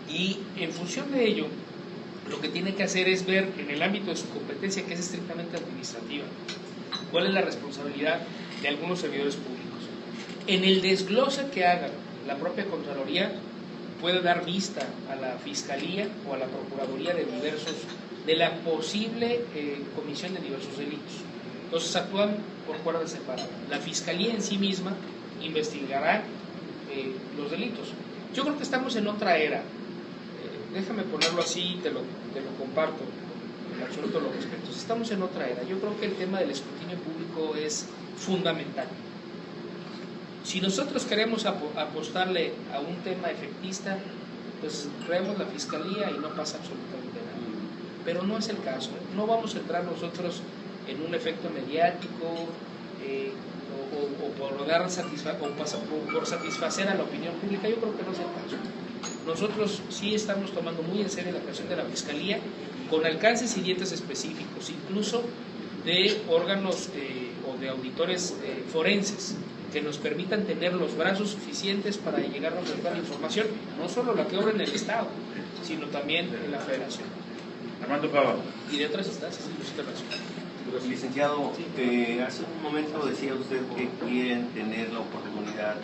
Y en función de ello, lo que tiene que hacer es ver en el ámbito de su competencia, que es estrictamente administrativa, cuál es la responsabilidad de algunos servidores públicos. En el desglose que haga la propia Contraloría, puede dar vista a la Fiscalía o a la Procuraduría de la posible comisión de diversos delitos. Entonces actúan por cuerda separada. La Fiscalía en sí misma investigará los delitos. Yo creo que estamos en otra era. Déjame ponerlo así, te lo comparto, en absoluto lo respeto. Estamos en otra era. Yo creo que el tema del escrutinio público es fundamental. Si nosotros queremos apostarle a un tema efectista, pues creemos la Fiscalía y no pasa absolutamente nada. Pero no es el caso. No vamos a entrar nosotros en un efecto mediático o por satisfacer a la opinión pública. Yo creo que no es el caso. Nosotros sí estamos tomando muy en serio la creación de la Fiscalía con alcances y dientes específicos, incluso de órganos o de auditores forenses que nos permitan tener los brazos suficientes para llegarnos a toda la información, no solo la que obra en el Estado, sino también en la Federación. Armando Pava. Y de otras instancias, incluso internacionales. Licenciado, hace un momento decía usted que quieren tener la oportunidad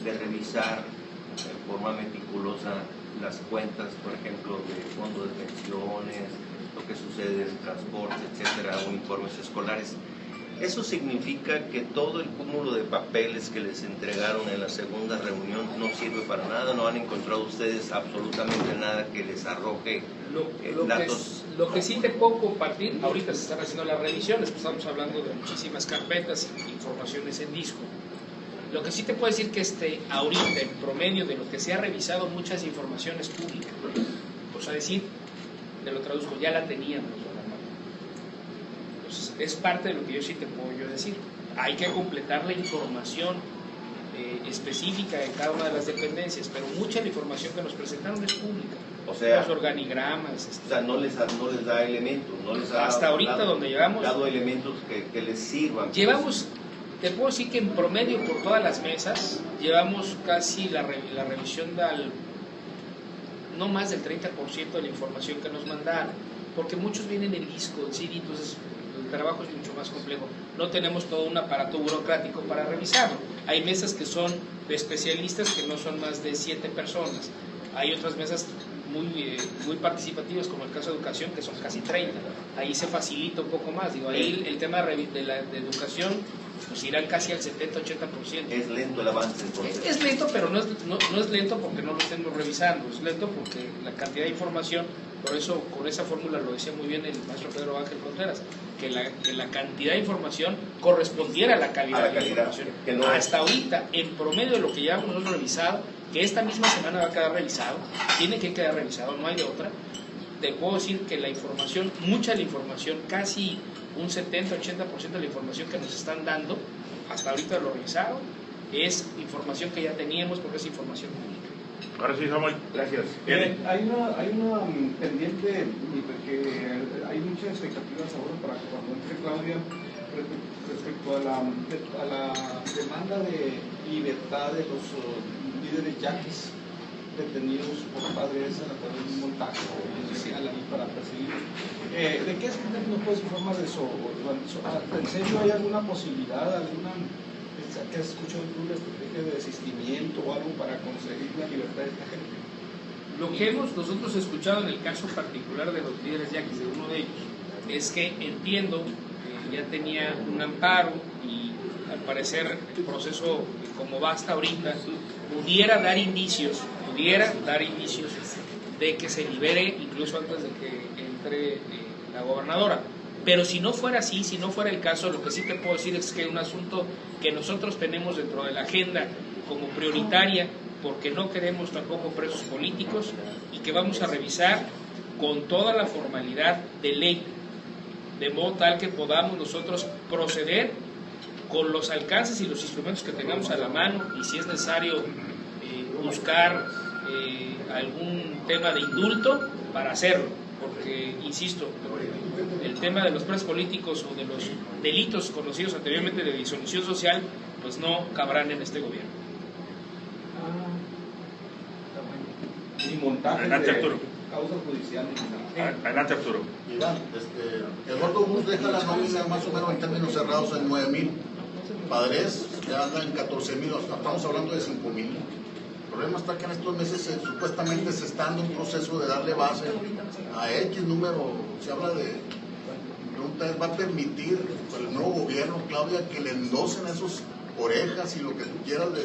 de revisar de forma meticulosa las cuentas, por ejemplo, de fondos de pensiones, lo que sucede en transporte, etcétera, o informes escolares. ¿Eso significa que todo el cúmulo de papeles que les entregaron en la segunda reunión no sirve para nada? ¿No han encontrado ustedes absolutamente nada que les arroje datos? Lo que sí te puedo compartir, ahorita se están haciendo las revisiones, estamos hablando de muchísimas carpetas, informaciones en disco. Lo que sí te puedo decir que ahorita, en promedio de lo que se ha revisado, muchas informaciones públicas, o sea, decir, te lo traduzco, ya la teníamos. Entonces, es parte de lo que yo sí te puedo decir. Hay que completar la información específica de cada una de las dependencias, pero mucha de la información que nos presentaron es pública. O sea, los organigramas. O sea, no les da elementos, no les ha hasta ahorita donde llegamos. Dado elementos que les sirvan. Llevamos, te puedo decir que en promedio por todas las mesas, llevamos casi la revisión no más del 30% de la información que nos mandaron, porque muchos vienen en disco, en CD, entonces el trabajo es mucho más complejo. No tenemos todo un aparato burocrático para revisarlo. Hay mesas que son de especialistas que no son más de 7 personas. Hay otras mesas muy participativas, como el caso de educación, que son casi 30. Ahí se facilita un poco más. Ahí el tema de educación pues irán casi al 70-80%. Es lento el avance entonces. Es lento, pero no es lento porque no lo estemos revisando, es lento porque la cantidad de información, por eso con esa fórmula lo decía muy bien el maestro Pedro Ángel Contreras, que la cantidad de información correspondiera a la calidad de la información. Hasta ahorita, en promedio de lo que llevamos nosotros revisado, que esta misma semana va a quedar revisado, tiene que quedar revisado, no hay de otra. Te puedo decir que la información, mucha de la información, casi un 70-80% de la información que nos están dando, hasta ahorita lo revisado, es información que ya teníamos porque es información pública. Ahora sí, Samuel. Gracias. Hay una pendiente que hay muchas expectativas ahora para cuando entre Claudia respecto a la demanda de libertad de los líderes yaquis detenidos por padres a través de un montaje especial ahí para perseguirlos. ¿De qué nos puedes informar de eso? ¿En serio hay alguna posibilidad, que has escuchado tú, una estrategia de desistimiento o algo para conseguir la libertad de esta gente? Lo que hemos nosotros escuchado en el caso particular de los líderes yaquis, de uno de ellos, es que entiendo que ya tenía un amparo y al parecer el proceso como va hasta ahorita pudiera dar indicios de que se libere incluso antes de que entre la gobernadora. Pero si no fuera así, si no fuera el caso, lo que sí te puedo decir es que es un asunto que nosotros tenemos dentro de la agenda como prioritaria, porque no queremos tampoco presos políticos y que vamos a revisar con toda la formalidad de ley, de modo tal que podamos nosotros proceder con los alcances y los instrumentos que tengamos a la mano y si es necesario buscar algún tema de indulto para hacerlo, porque, insisto, el tema de los presos políticos o de los delitos conocidos anteriormente de disolución social, pues no cabrán en este gobierno. Ni montaje Adelante, de Arturo. causa judicial ni nada. Adelante, Arturo. Iván, Eduardo Bus deja la nómina más o menos en términos cerrados en 9,000. Padres ya anda en 14,000, estamos hablando de 5,000. El problema está que en estos meses supuestamente se está dando un proceso de darle base a X número. Se habla de, pregunta es, ¿va a permitir el nuevo gobierno, Claudia, que le endosen esos orejas y lo que tú quieras de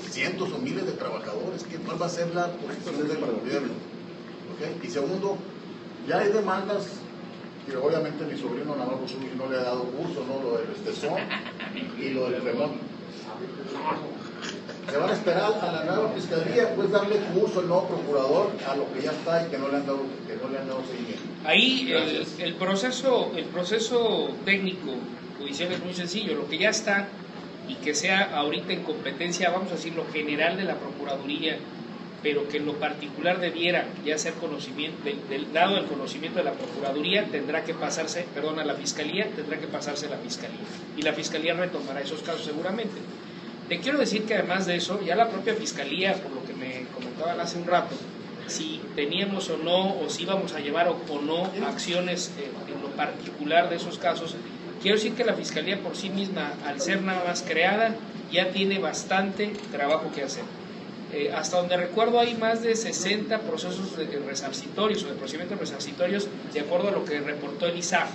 cientos o miles de trabajadores? ¿Cuál va a ser la posición del gobierno? ¿Okay? Y segundo, ya hay demandas que obviamente mi sobrino Navarro Zuli no le ha dado curso, ¿no? Lo del Estesón y lo del Fremont. Se van a esperar a la nueva fiscalía, pues darle curso al nuevo procurador a lo que ya está y que no le han dado seguimiento. Ahí el proceso técnico judicial es muy sencillo. Lo que ya está y que sea ahorita en competencia, vamos a decir, lo general de la Procuraduría, pero que en lo particular debiera ya ser conocimiento, dado el conocimiento de la Procuraduría, tendrá que pasarse, a la Fiscalía, tendrá que pasarse a la Fiscalía. Y la Fiscalía retomará esos casos seguramente. Te quiero decir que además de eso, ya la propia Fiscalía, por lo que me comentaban hace un rato, si teníamos o no, o si íbamos a llevar o no acciones en lo particular de esos casos, quiero decir que la Fiscalía por sí misma, al ser nada más creada, ya tiene bastante trabajo que hacer. Hasta donde recuerdo hay más de 60 procesos resarcitorios o de procedimientos resarcitorios, de acuerdo a lo que reportó el ISAF,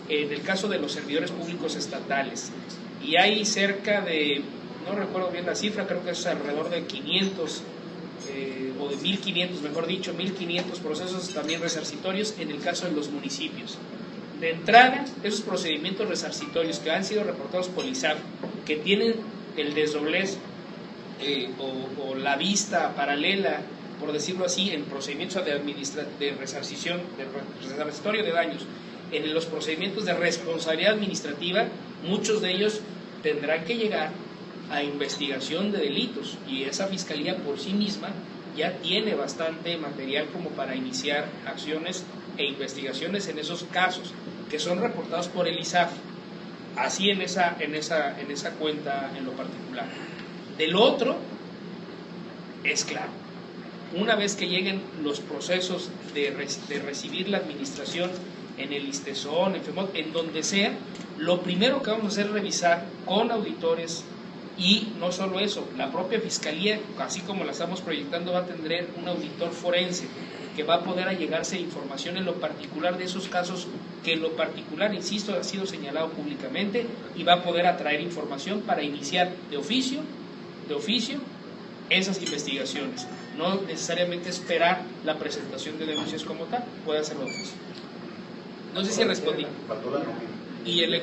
en el caso de los servidores públicos estatales. Y hay cerca de, no recuerdo bien la cifra, creo que es alrededor de 500 o de 1.500, mejor dicho, 1.500 procesos también resarcitorios en el caso de los municipios. De entrada, esos procedimientos resarcitorios que han sido reportados por ISAF, que tienen el desdoblez o la vista paralela, por decirlo así, en procedimientos de resarcición, de resarcitorio de daños, en los procedimientos de responsabilidad administrativa, muchos de ellos tendrán que llegar a investigación de delitos, y esa Fiscalía por sí misma ya tiene bastante material como para iniciar acciones e investigaciones en esos casos que son reportados por el ISAF, así en esa cuenta en lo particular. Del otro, es claro, una vez que lleguen los procesos de recibir la administración en el ISTESON, en FEMOT, en donde sea, lo primero que vamos a hacer es revisar con auditores, y no solo eso, la propia Fiscalía, así como la estamos proyectando, va a tener un auditor forense que va a poder allegarse información en lo particular de esos casos, que en lo particular, insisto, ha sido señalado públicamente, y va a poder atraer información para iniciar de oficio esas investigaciones, no necesariamente esperar la presentación de denuncias como tal, puede hacerlo de oficio. No sé si respondí. Y el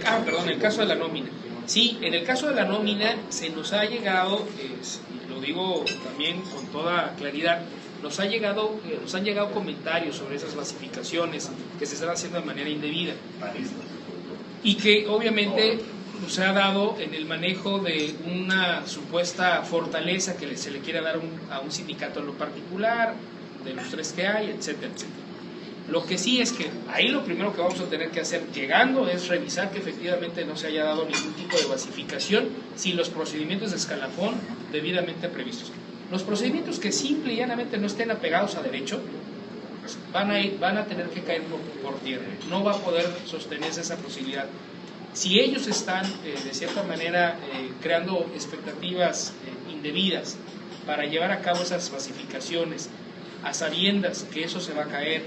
caso de la nómina. Sí, en el caso de la nómina se nos ha llegado, y lo digo también con toda claridad, nos han llegado comentarios sobre esas clasificaciones que se están haciendo de manera indebida, y que obviamente se ha dado en el manejo de una supuesta fortaleza que se le quiere dar a un sindicato en lo particular, de los 3 que hay, etcétera, etcétera. Lo que sí es que ahí lo primero que vamos a tener que hacer llegando es revisar que efectivamente no se haya dado ningún tipo de basificación, sin los procedimientos de escalafón debidamente previstos. Los procedimientos que simple y llanamente no estén apegados a derecho, pues van a tener que caer por tierra. No va a poder sostenerse esa posibilidad. Si ellos están, de cierta manera, creando expectativas indebidas para llevar a cabo esas basificaciones, a sabiendas que eso se va a caer,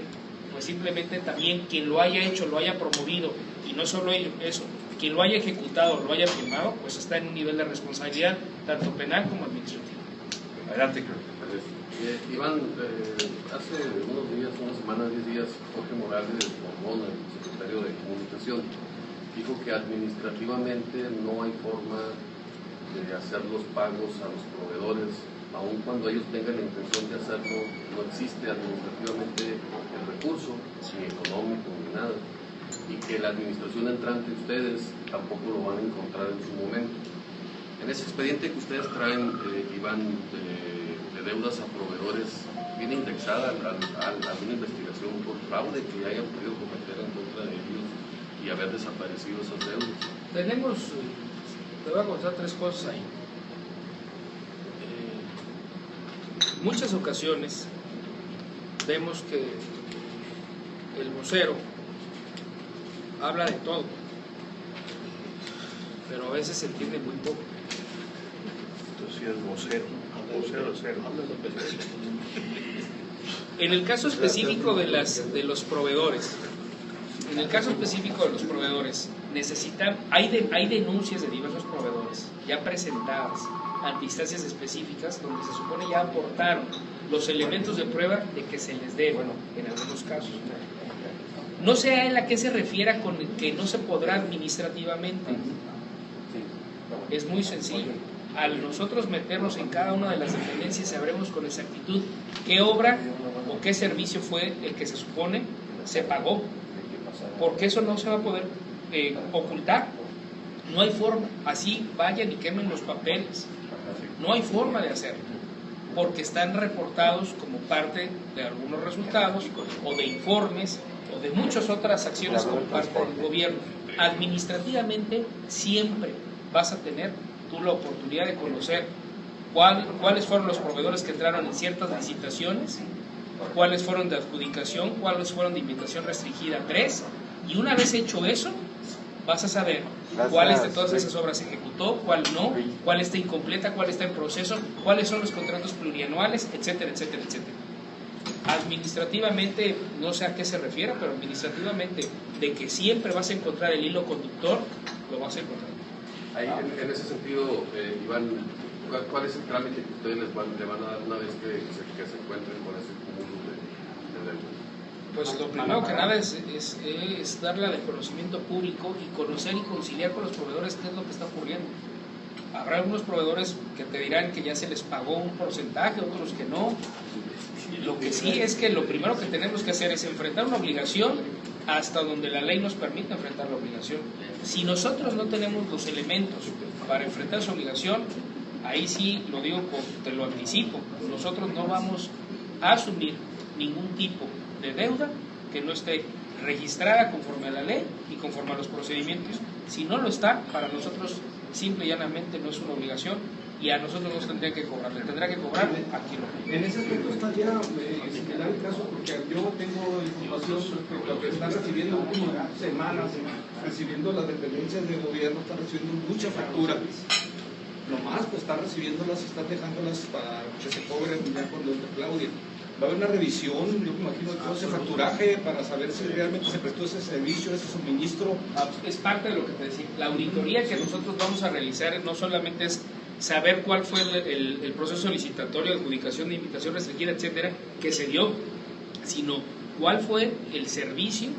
pues simplemente también quien lo haya hecho, lo haya promovido, y no solo eso, quien lo haya ejecutado, lo haya firmado, pues está en un nivel de responsabilidad tanto penal como administrativa. Adelante, Iván, hace unas semanas, 10 días, Jorge Morales Borbón, el secretario de Comunicación, dijo que administrativamente no hay forma de hacer los pagos a los proveedores, aun cuando ellos tengan la intención de hacerlo, no existe administrativamente el recurso, ni económico, ni nada, y que la administración entrante, ustedes tampoco lo van a encontrar en su momento. En En ese expediente que ustedes traen, Iván, de deudas a proveedores, ¿viene indexada alguna investigación por fraude que hayan podido cometer en contra de ellos y haber desaparecido esas deudas? Tenemos, te voy a contar 3 cosas ahí. Muchas ocasiones vemos que el vocero habla de todo, pero a veces se entiende muy poco. Entonces, sí, el vocero cero. En el caso específico de los proveedores, hay denuncias de diversos proveedores ya presentadas ante instancias específicas donde se supone ya aportaron los elementos de prueba de que se les debe, en algunos casos. No sé a él a qué se refiera con que no se podrá administrativamente. Es muy sencillo. Al nosotros meternos en cada una de las dependencias sabremos con exactitud qué obra o qué servicio fue el que se supone se pagó, porque eso no se va a poder ocultar. No hay forma. Así vayan y quemen los papeles. No hay forma de hacerlo, porque están reportados como parte de algunos resultados o de informes o de muchas otras acciones como parte del gobierno. Administrativamente siempre vas a tener tú la oportunidad de conocer cuáles fueron los proveedores que entraron en ciertas licitaciones, cuáles fueron de adjudicación, cuáles fueron de invitación restringida 3, y una vez hecho eso, vas a saber cuáles de todas esas obras se ejecutó, cuál no, cuál está incompleta, cuál está en proceso, cuáles son los contratos plurianuales, etcétera, etcétera, etcétera. Administrativamente, no sé a qué se refiere, pero administrativamente, de que siempre vas a encontrar el hilo conductor, lo vas a encontrar. Ahí, en ese sentido, Iván, ¿cuál es el trámite que ustedes le van a dar una vez que se encuentren con ese cúmulo de deudas? Pues lo primero que nada es darle de conocimiento público y conocer y conciliar con los proveedores qué es lo que está ocurriendo. Habrá algunos proveedores que te dirán que ya se les pagó un porcentaje, otros que no. Lo que sí es que lo primero que tenemos que hacer es enfrentar una obligación hasta donde la ley nos permite enfrentar la obligación. Si nosotros no tenemos los elementos para enfrentar esa obligación, ahí sí lo digo, te lo anticipo, nosotros no vamos a asumir ningún tipo de deuda que no esté registrada conforme a la ley y conforme a los procedimientos. Si no lo está, para nosotros simple y llanamente no es una obligación y a nosotros nos tendría que cobrar, le tendrá que cobrar aquí lo. En ese aspecto estaría similar el caso, porque yo tengo información respecto a que están recibiendo últimas semanas, recibiendo las dependencias del gobierno, están recibiendo mucha factura. Nomás pues están recibiéndolas y están dejándolas para que se cobren ya cuando entre Claudia. Va a haber una revisión, yo me imagino, de todo ese facturaje para saber si realmente se prestó ese servicio, ese suministro. Es parte de lo que te decía. La auditoría que nosotros vamos a realizar no solamente es saber cuál fue el proceso licitatorio, de adjudicación, de invitación restringida, etcétera, que se dio, sino cuál fue el servicio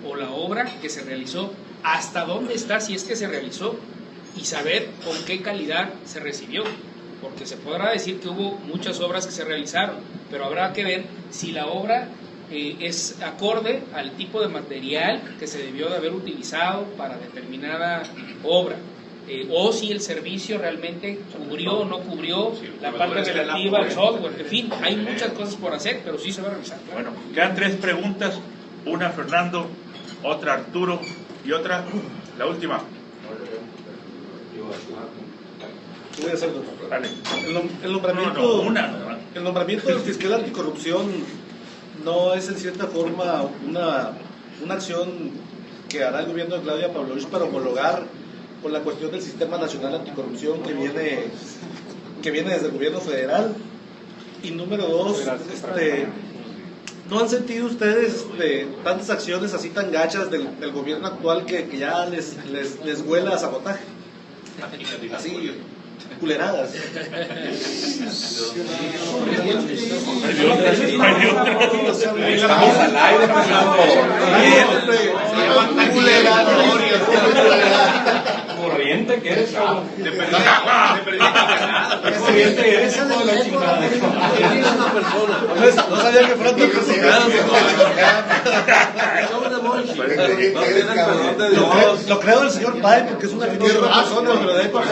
o la obra que se realizó, hasta dónde está, si es que se realizó, y saber con qué calidad se recibió. Porque se podrá decir que hubo muchas obras que se realizaron, pero habrá que ver si la obra es acorde al tipo de material que se debió de haber utilizado para determinada obra, o si el servicio realmente cubrió o no cubrió la parte relativa al software. En fin, hay muchas cosas por hacer, pero sí se va a revisar. Bueno, quedan 3 preguntas, una Fernando, otra Arturo y otra, la última. Voy a hacerlo. Vale. El nombramiento del fiscal anticorrupción no es en cierta forma una acción que hará el gobierno de Claudia Pavlovich para homologar con la cuestión del Sistema Nacional Anticorrupción que viene desde el gobierno federal. Y número 2, ¿no han sentido ustedes tantas acciones así tan gachas del gobierno actual que ya les huela a sabotaje? Así, culeradas. Estamos al aire, Corriente. corriente que eres, cabrón. De perdida nada. Esa es la chingada. Eres una persona. No sabía que fuera tu personal. Lo creo del señor Pai porque es una persona, pero de ahí para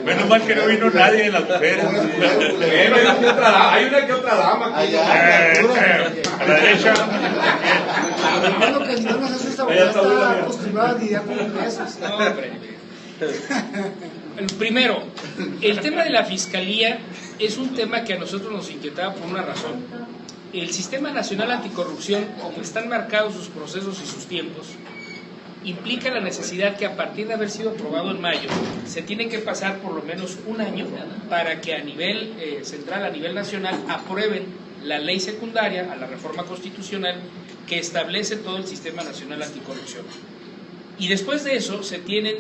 Menos mal que no vino nadie en las mujeres. Hay una que otra dama aquí. A la derecha. Lo que no nos hace esta bolsa está acostumbrada a lidiar con ingresos. No, hombre. Primero, el tema de la fiscalía es un tema que a nosotros nos inquietaba por una razón. El Sistema Nacional Anticorrupción, como están marcados sus procesos y sus tiempos, implica la necesidad que a partir de haber sido aprobado en mayo, se tiene que pasar por lo menos un año para que a nivel central, a nivel nacional, aprueben la ley secundaria a la reforma constitucional que establece todo el Sistema Nacional Anticorrupción. Y después de eso se tienen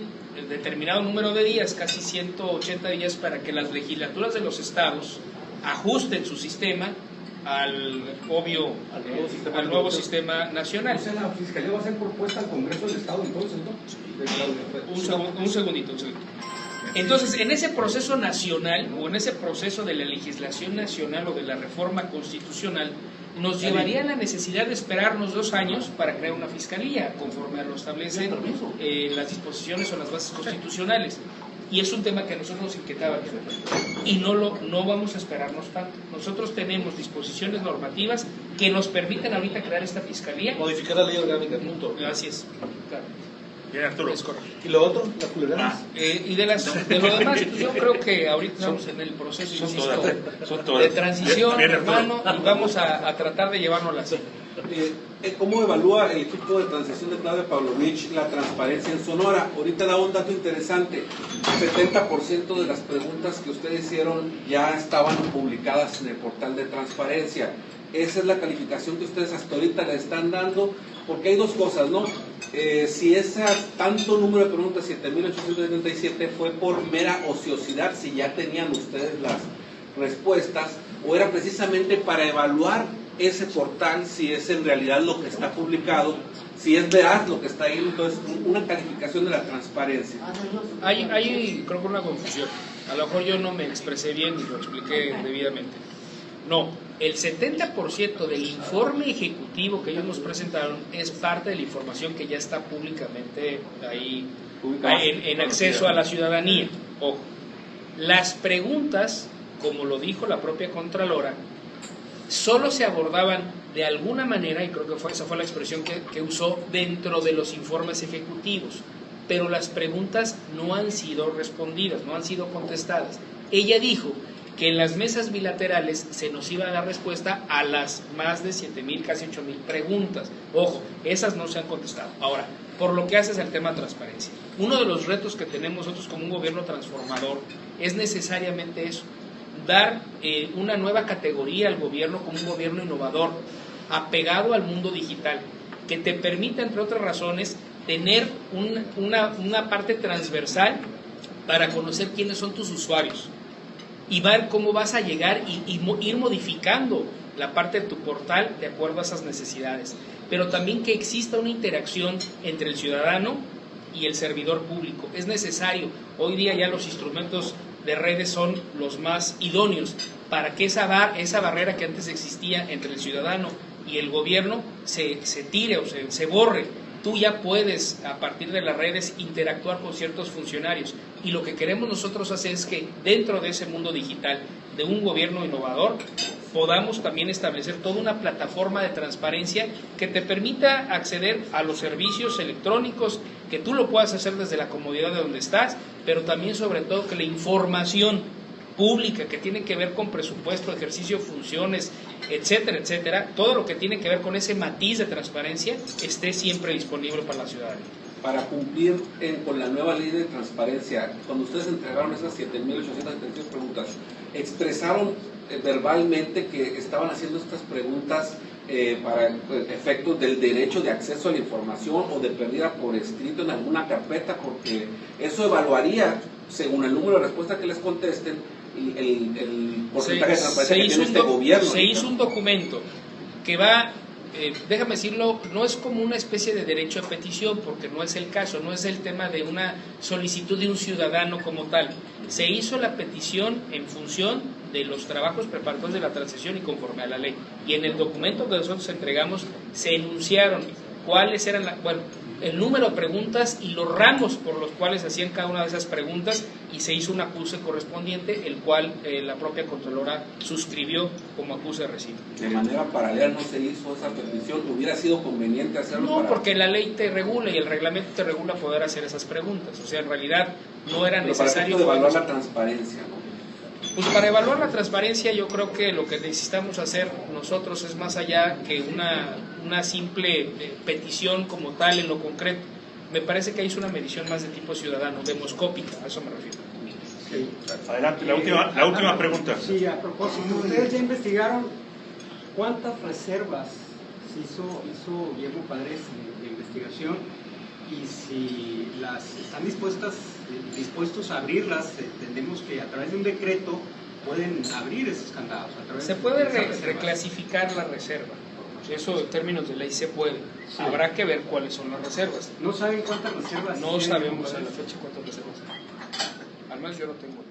determinado número de días, casi 180 días, para que las legislaturas de los estados ajusten su sistema al nuevo sistema nacional. O sea, la fiscalía va a ser propuesta al Congreso del Estado entonces, ¿no? Un segundito. Entonces, en ese proceso nacional, o en ese proceso de la legislación nacional o de la reforma constitucional, nos llevaría a la necesidad de esperarnos 2 años para crear una fiscalía, conforme a lo establecen las disposiciones o las bases constitucionales. Y es un tema que a nosotros nos inquietaba. Y no vamos a esperarnos tanto. Nosotros tenemos disposiciones normativas que nos permiten ahorita crear esta fiscalía. Modificar la ley orgánica, punto. Gracias. Claro. Bien, Arturo. Es correcto. ¿Y lo otro? ¿Las culeradas? Y de lo demás, pues yo creo que ahorita estamos en el proceso, insisto, de transición, hermano, y vamos a tratar de llevárnosla así. ¿Cómo evalúa el equipo de transición de Claudia Pavlovich la transparencia en Sonora? Ahorita da un dato interesante. 70% de las preguntas que ustedes hicieron ya estaban publicadas en el portal de transparencia. Esa es la calificación que ustedes hasta ahorita le están dando, porque hay dos cosas, ¿no? Si ese tanto número de preguntas, 7.877, fue por mera ociosidad, si ya tenían ustedes las respuestas, o era precisamente para evaluar ese portal, si es en realidad lo que está publicado, si es veraz lo que está ahí. Entonces, una calificación de la transparencia. Hay creo que una confusión. A lo mejor yo no me expresé bien y lo expliqué debidamente. No, el 70% del informe ejecutivo que ellos nos presentaron es parte de la información que ya está públicamente ahí en acceso a la ciudadanía. Ojo, las preguntas, como lo dijo la propia Contralora, solo se abordaban de alguna manera, y creo que esa fue la expresión que usó, dentro de los informes ejecutivos, pero las preguntas no han sido respondidas, no han sido contestadas. Ella dijo que en las mesas bilaterales se nos iba a dar respuesta a las más de 7.000, casi 8.000 preguntas. Ojo, esas no se han contestado. Ahora, por lo que hace es el tema de transparencia. Uno de los retos que tenemos nosotros como un gobierno transformador es necesariamente eso, dar una nueva categoría al gobierno como un gobierno innovador, apegado al mundo digital, que te permita, entre otras razones, tener una parte transversal para conocer quiénes son tus usuarios y ver cómo vas a llegar y ir modificando la parte de tu portal de acuerdo a esas necesidades, pero también que exista una interacción entre el ciudadano y el servidor público. Es necesario, hoy día ya los instrumentos de redes son los más idóneos para que esa barrera que antes existía entre el ciudadano y el gobierno se tire o se borre. Tú ya puedes, a partir de las redes, interactuar con ciertos funcionarios. Y lo que queremos nosotros hacer es que dentro de ese mundo digital, de un gobierno innovador, podamos también establecer toda una plataforma de transparencia que te permita acceder a los servicios electrónicos, que tú lo puedas hacer desde la comodidad de donde estás, pero también sobre todo que la información pública que tiene que ver con presupuesto, ejercicio de funciones, etcétera, etcétera, todo lo que tiene que ver con ese matiz de transparencia esté siempre disponible para la ciudadanía. Para cumplir con la nueva ley de transparencia, cuando ustedes entregaron esas 7.876 preguntas, ¿expresaron verbalmente que estaban haciendo estas preguntas para efectos del derecho de acceso a la información o de pérdida por escrito en alguna carpeta? Porque eso evaluaría, según el número de respuestas que les contesten, el porcentaje de transparencia que tiene este gobierno. Se hizo un documento que va déjame decirlo, no es como una especie de derecho a petición, porque no es el caso, no es el tema de una solicitud de un ciudadano como tal. Se hizo la petición en función de los trabajos preparatorios de la transición y conforme a la ley. Y en el documento que nosotros entregamos se enunciaron cuáles eran el número de preguntas y los ramos por los cuales hacían cada una de esas preguntas, y se hizo un acuse correspondiente, el cual la propia Contralora suscribió como acuse de recibo. De manera paralela no se hizo esa petición, ¿hubiera sido conveniente hacerlo? No, porque la ley te regula y el reglamento te regula poder hacer esas preguntas. O sea, en realidad no era necesario. Para evaluar la transparencia, ¿no? Pues para evaluar la transparencia yo creo que lo que necesitamos hacer nosotros es más allá que una simple petición como tal en lo concreto. Me parece que hay una medición más de tipo ciudadano, demoscópica, a eso me refiero. Sí. Adelante, la última pregunta. Sí, a propósito, ustedes ya investigaron cuántas reservas hizo Guillermo Padres de investigación, y si están dispuestos a abrirlas. Entendemos que a través de un decreto pueden abrir esos candados. Se puede reclasificar la reserva. Eso en términos de ley se puede. Sí. Habrá que ver cuáles son las reservas. ¿No saben cuántas reservas? No sabemos a la fecha cuántas reservas. Al menos yo no tengo.